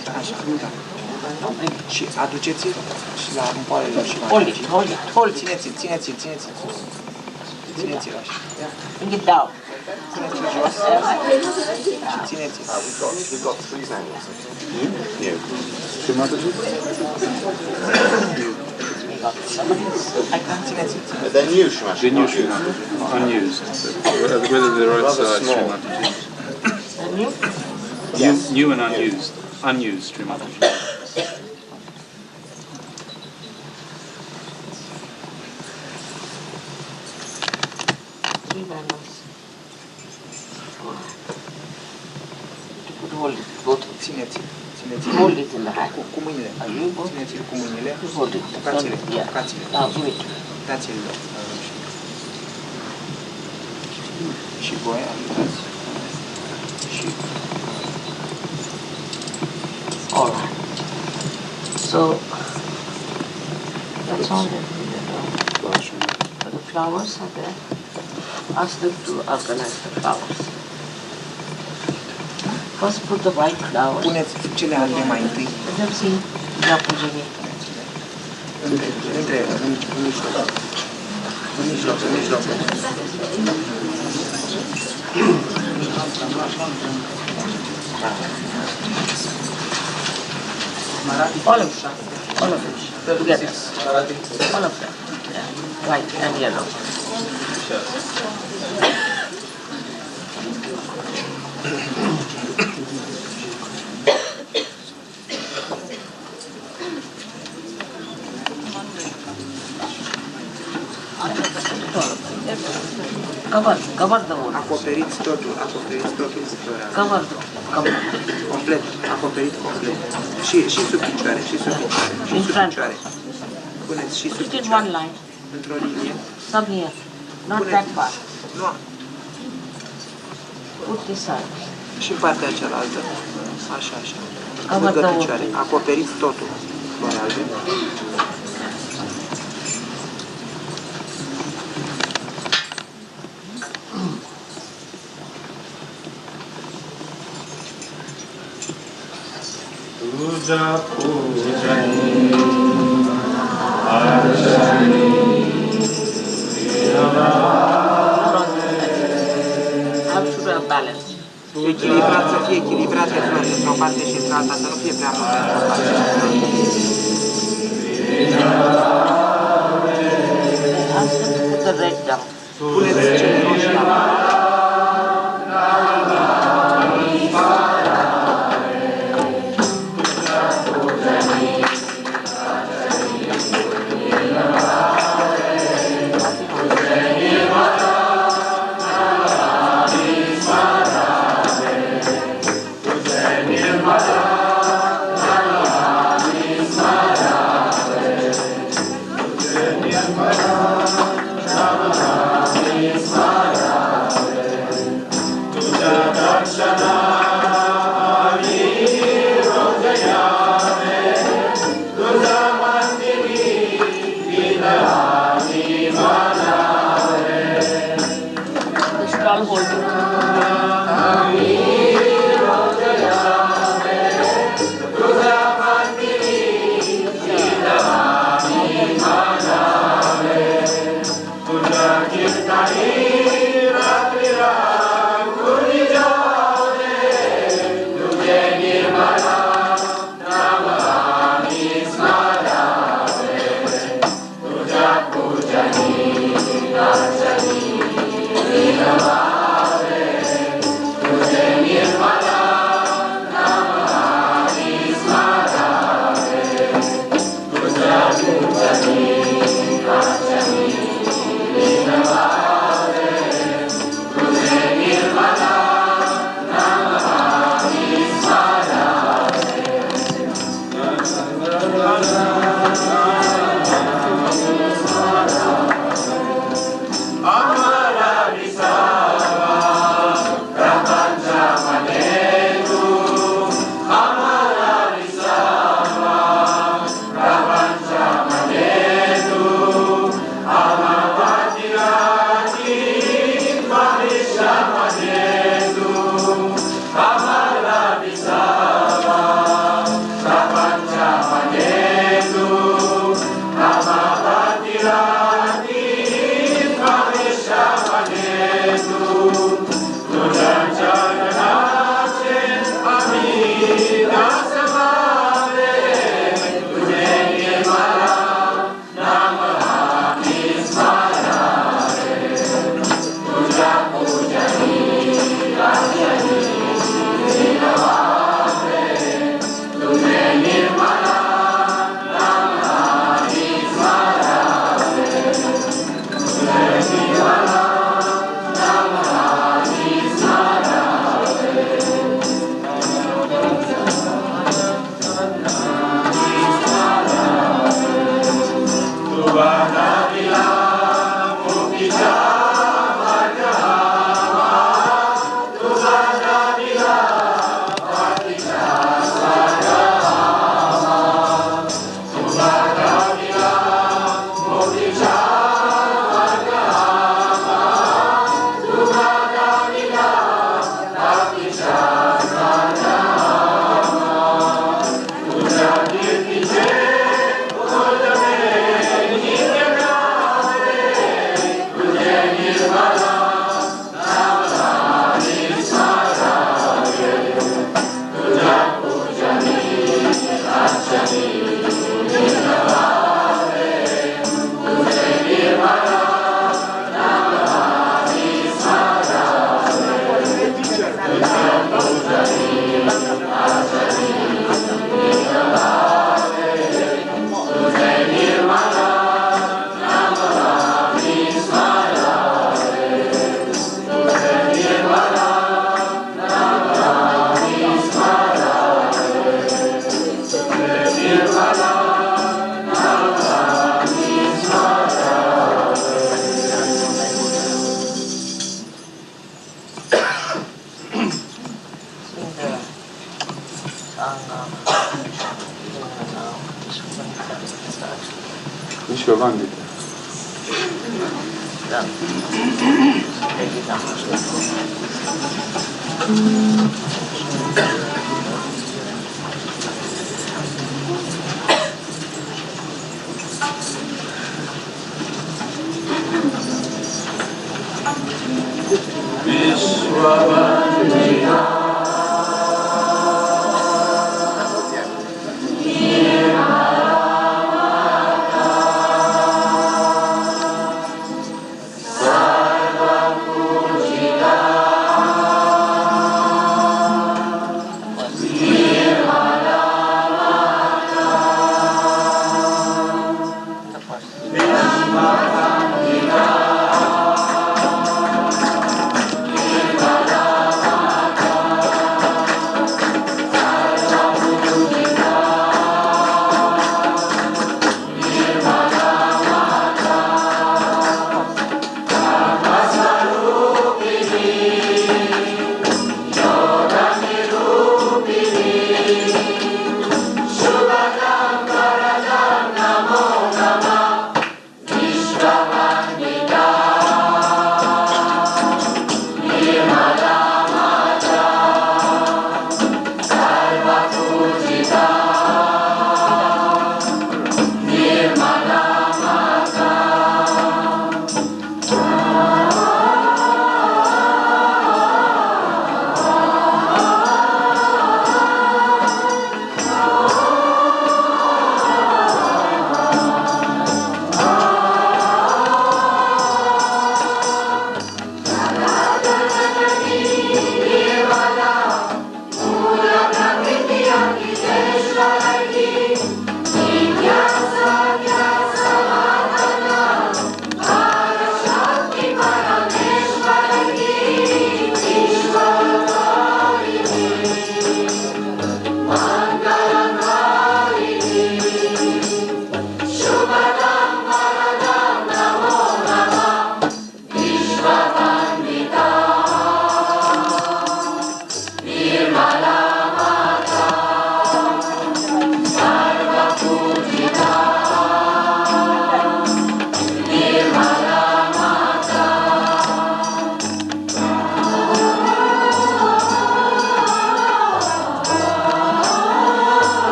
it. Și aduceți-l și la împoarele și la... Hold it. Țineți-l așa. Bring it down. Puneți-l jos și țineți-l. We've got 3 bangles. New. Srimati? Țineți-l. But they're new, Shamash. They're new, Srimati. Unused. Whether they're right size, Srimati. New? New and unused. Unused, Srimati. Hold it, both. Țineți-l. Hold it in the hand. Cu mâinile. Țineți-l cu mâinile. Hold it. Apucați-le. Now give it. Dați-l. Și voi ajutați. Și... All right. So that's all that we did. The flowers are there. Ask them to organize the flowers. First put the white flowers. Puneți cele albe mai întâi. Let them see Japujani. În mijloc. All of them. Together. All of them. Yeah. White and yellow. Cover the wood. Acoperiți totul cu floarea. Complet, acoperit complet. Și sub picioare. In front. Puneți și sub Put it in picioare. one line. Într-o linie. Some here. Not that far. Nu. Put this side. Și în partea cealaltă. Așa. Cover Lângă the wood. picioare. Acoperiți totul. Floarea albe. Puja Pujani Arshani How should we have balance? Echilibrat, să fie echilibrate florile într-o parte și într-alta, să nu fie prea mult într-o parte și într-alta. Ask them to put the red down. Puneți cele roșii la mână. Vishwavandita. Vishwavandita. Nirmala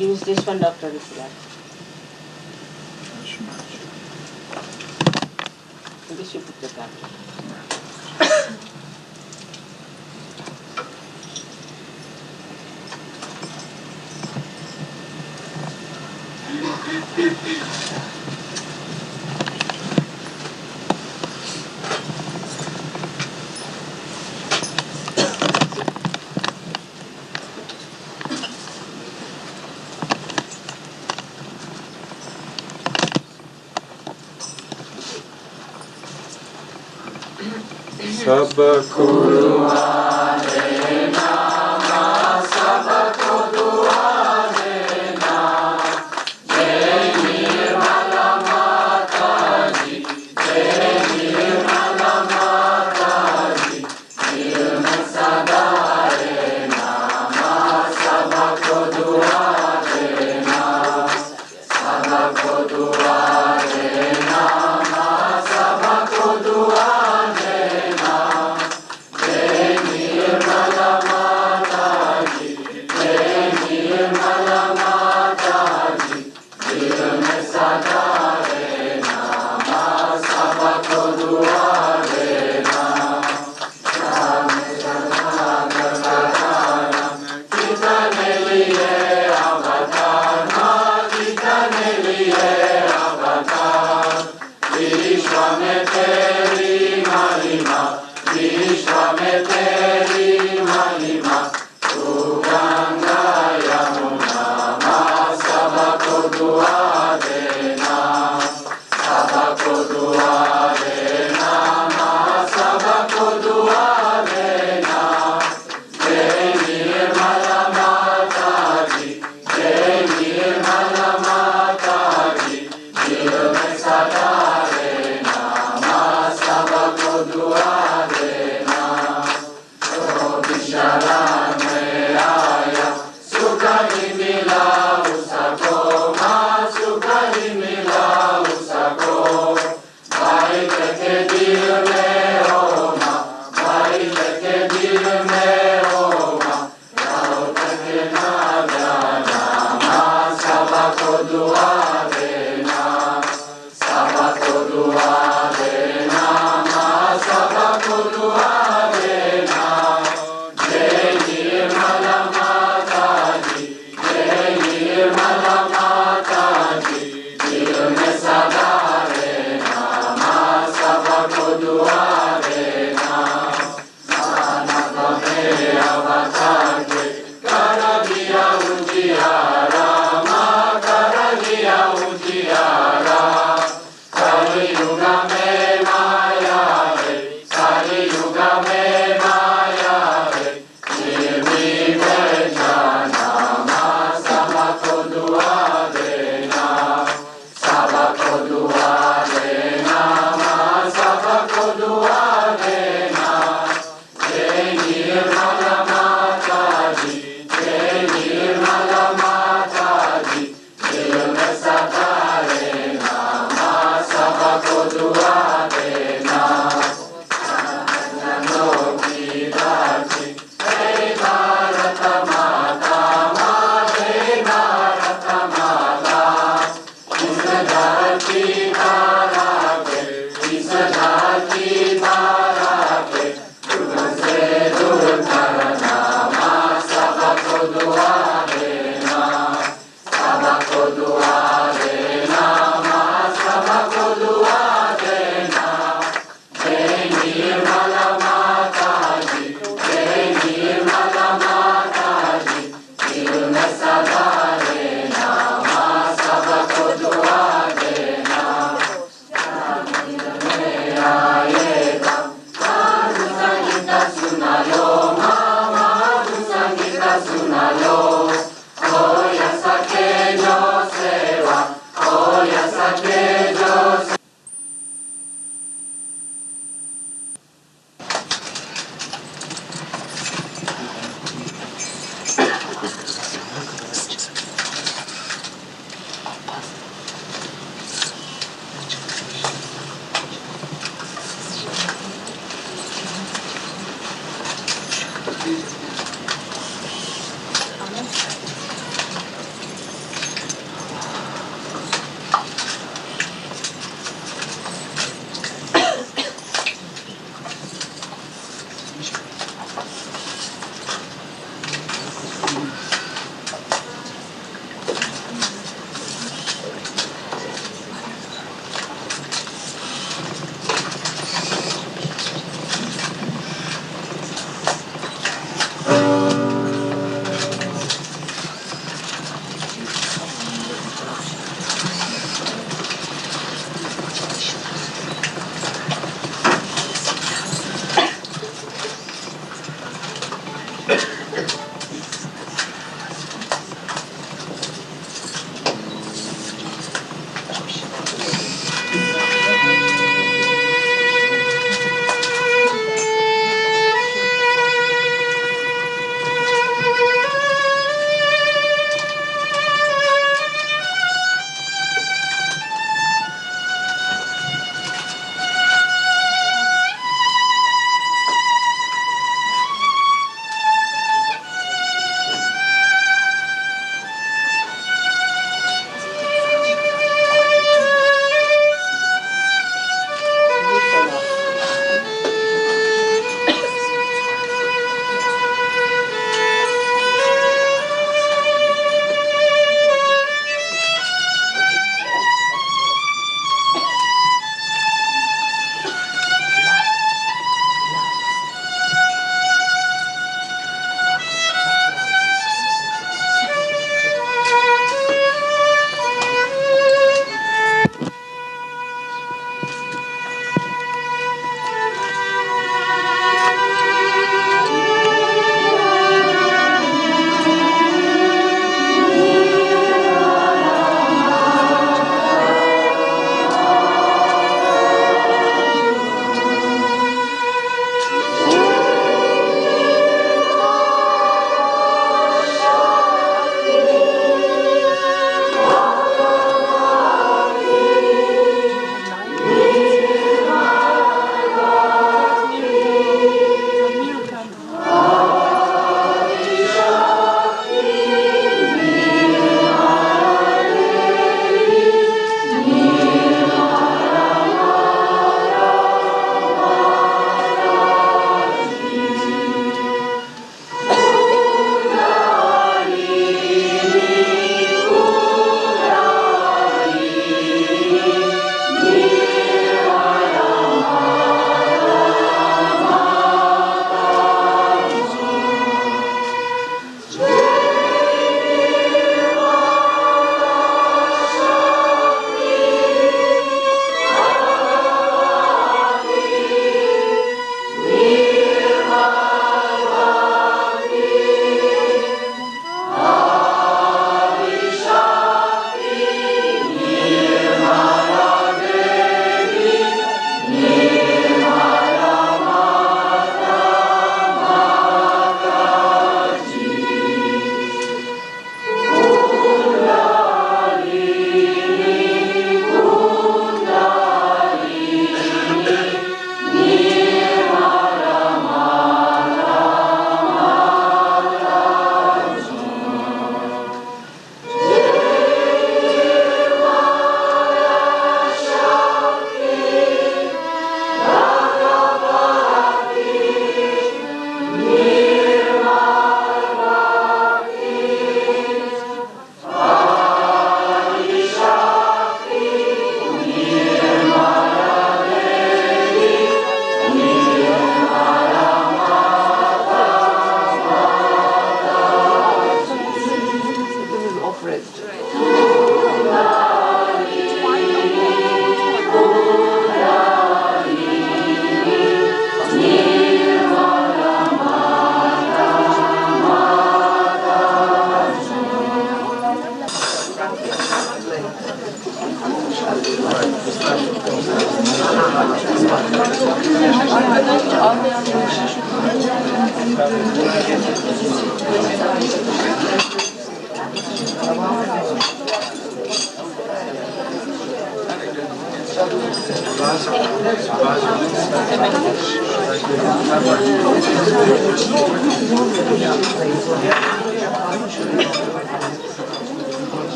use this one, doctor, if you like. This you put the card. Sabakuru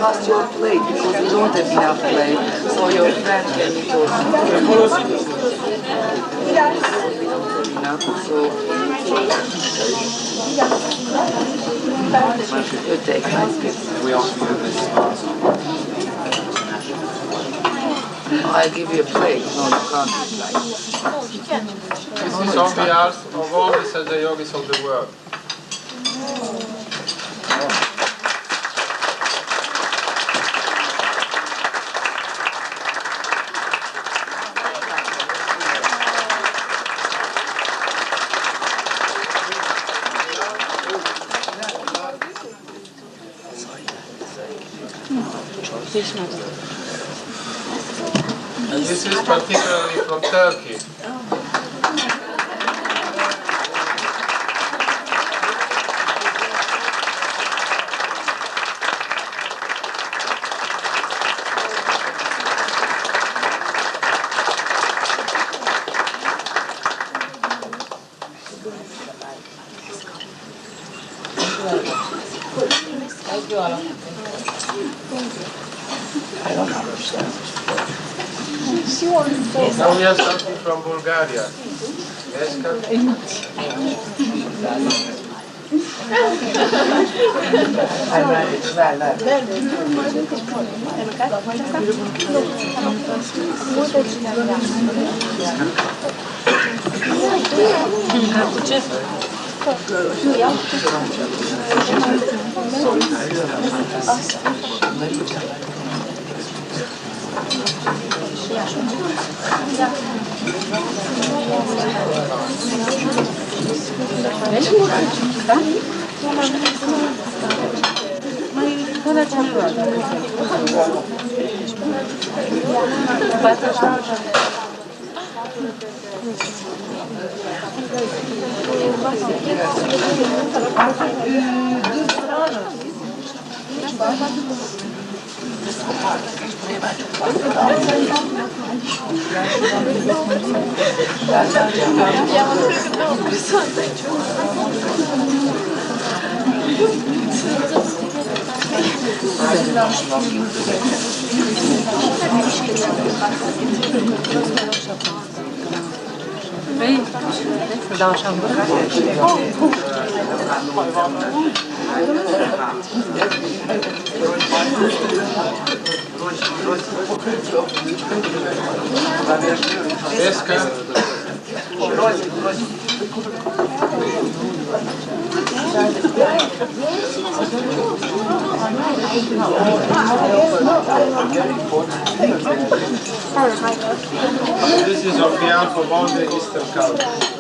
Pass your plate because we don't have enough plate, so your friend can eat also. Enough, so you take We ask you this. I'll give you a plate. No, you can't. This is on behalf of all the SahajaYogis of the world. And this is particularly from Turkey. Now we have something from Bulgaria. Yes, This is on behalf of all the Eastern countries.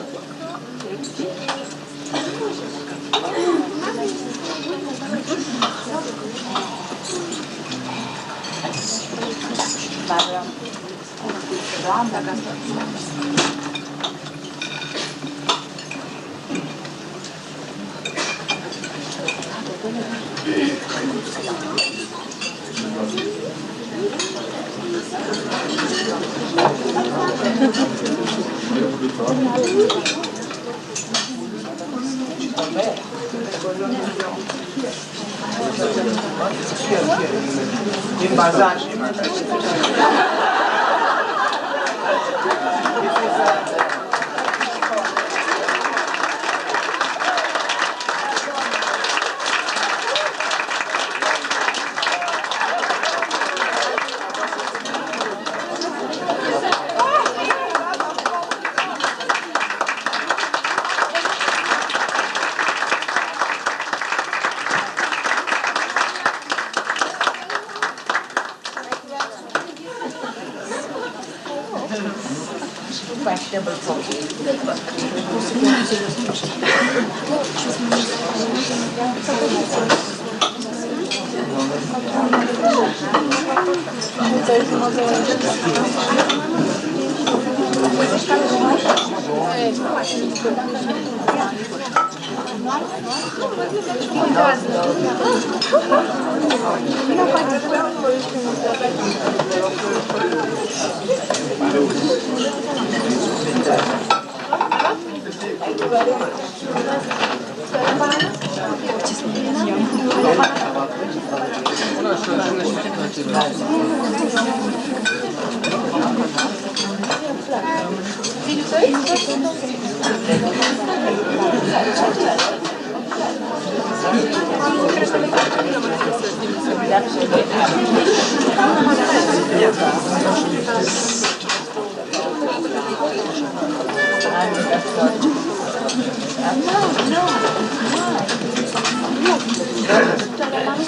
vegetable protein.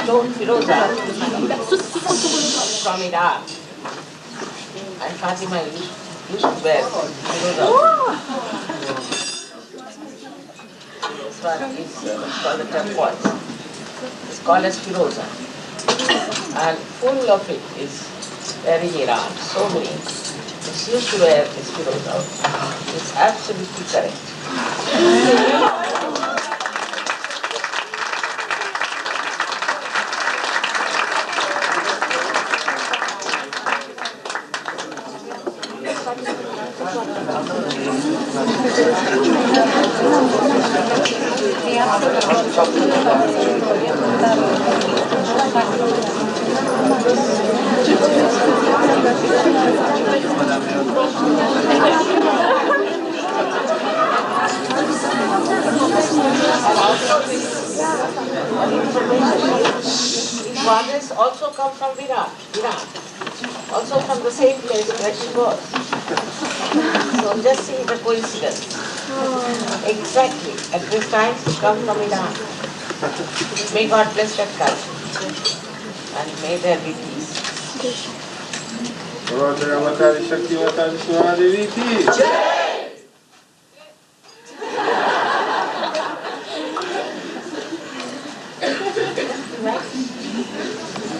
Stone Firoza from Iraq, and Fatima used to wear Firoza. This one is called the turquoise. It's called as Firoza, and full of it is there in Iran. So many. It's used to wear this Firoza. It's absolutely correct. Fathers also come from Iran, also from the same place where she was. So just see the coincidence. Exactly, at this time she comes from Iran. May God bless that culture and may there be peace.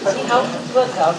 See how it works out.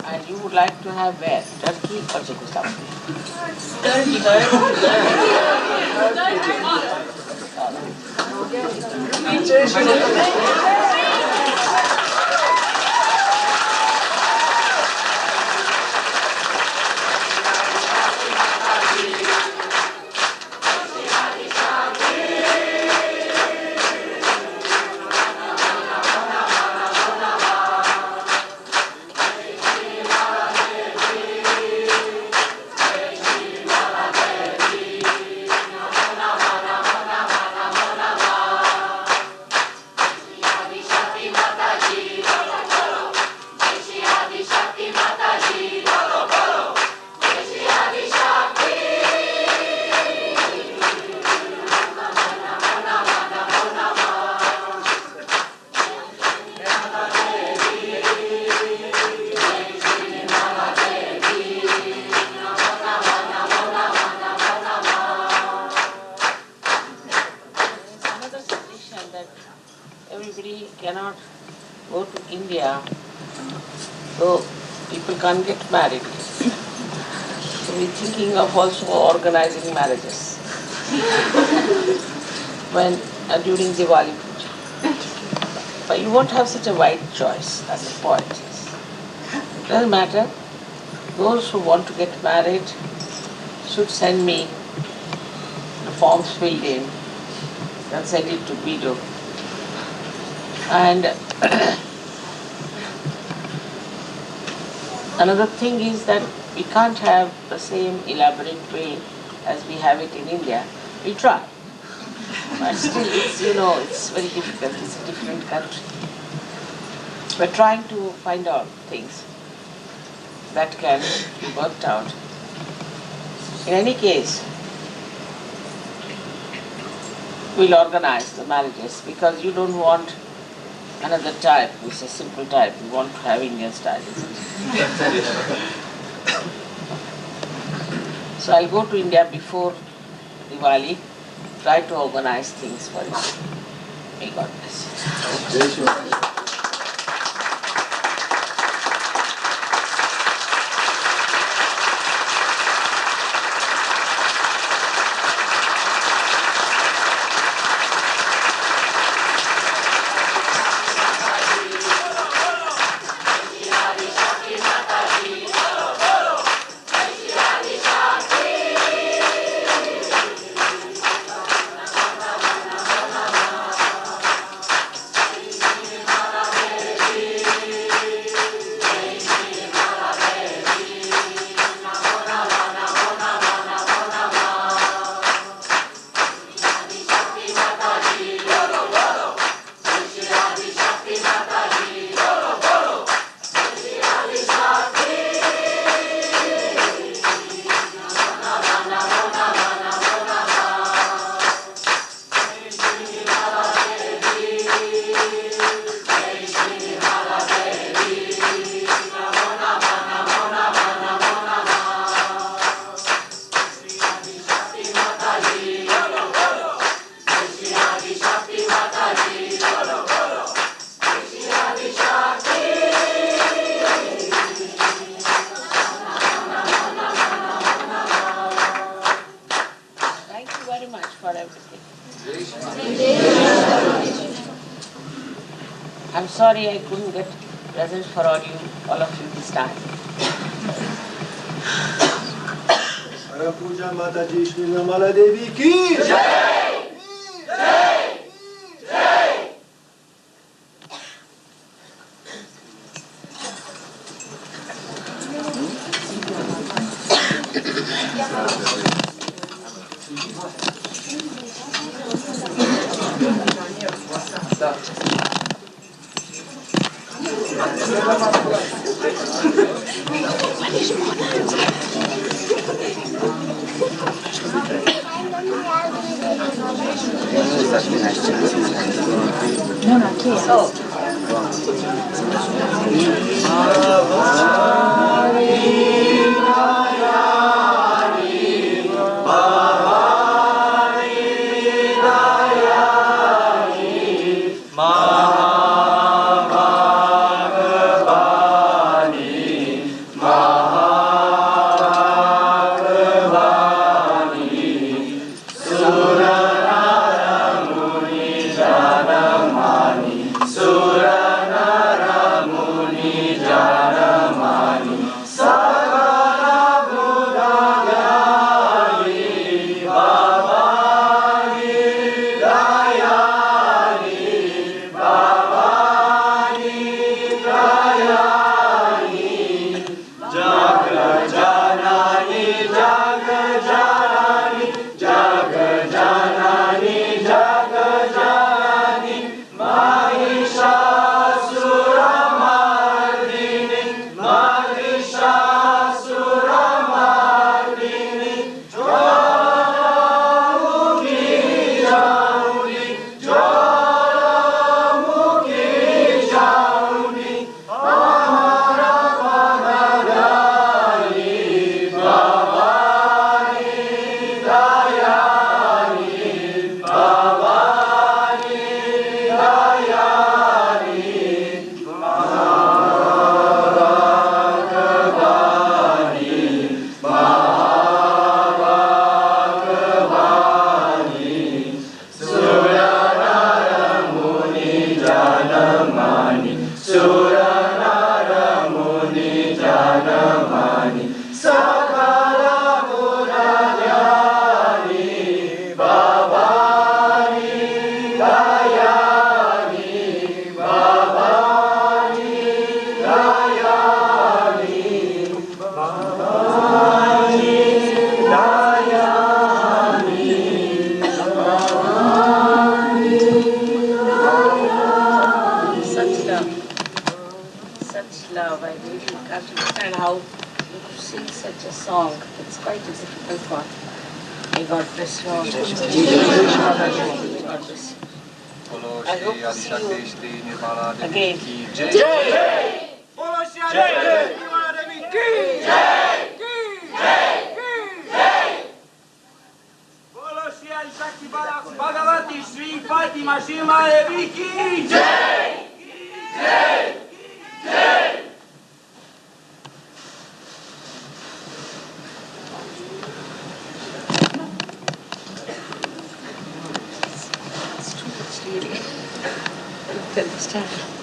And you would like to have where? Turkey or Czechoslovakia? Everybody cannot go to India, so people can't get married. So we're thinking of also organizing marriages during Diwali Puja. But you won't have such a wide choice as a point. It doesn't matter. Those who want to get married should send me the forms filled in and send it to Bido. And another thing is that we can't have the same elaborate way as we have it in India. We try. But still, it's very difficult. It's a different country. We're trying to find out things that can be worked out. In any case, we'll organize the marriages because you don't want another type, which is a simple type. You want to have Indian style, isn't it? So I'll go to India before Diwali, try to organize things for you. May God bless you. I'm sorry I couldn't get presents for all of you this time. Fatima Puja Mata Ji Shri Namala Devi ki Jai! Jai! Jai! Maha song. It's quite a difficult one. I got this wrong. I got this. I hope to see you again. Bhagavati Sri Fatima Devi ki jai! Understand.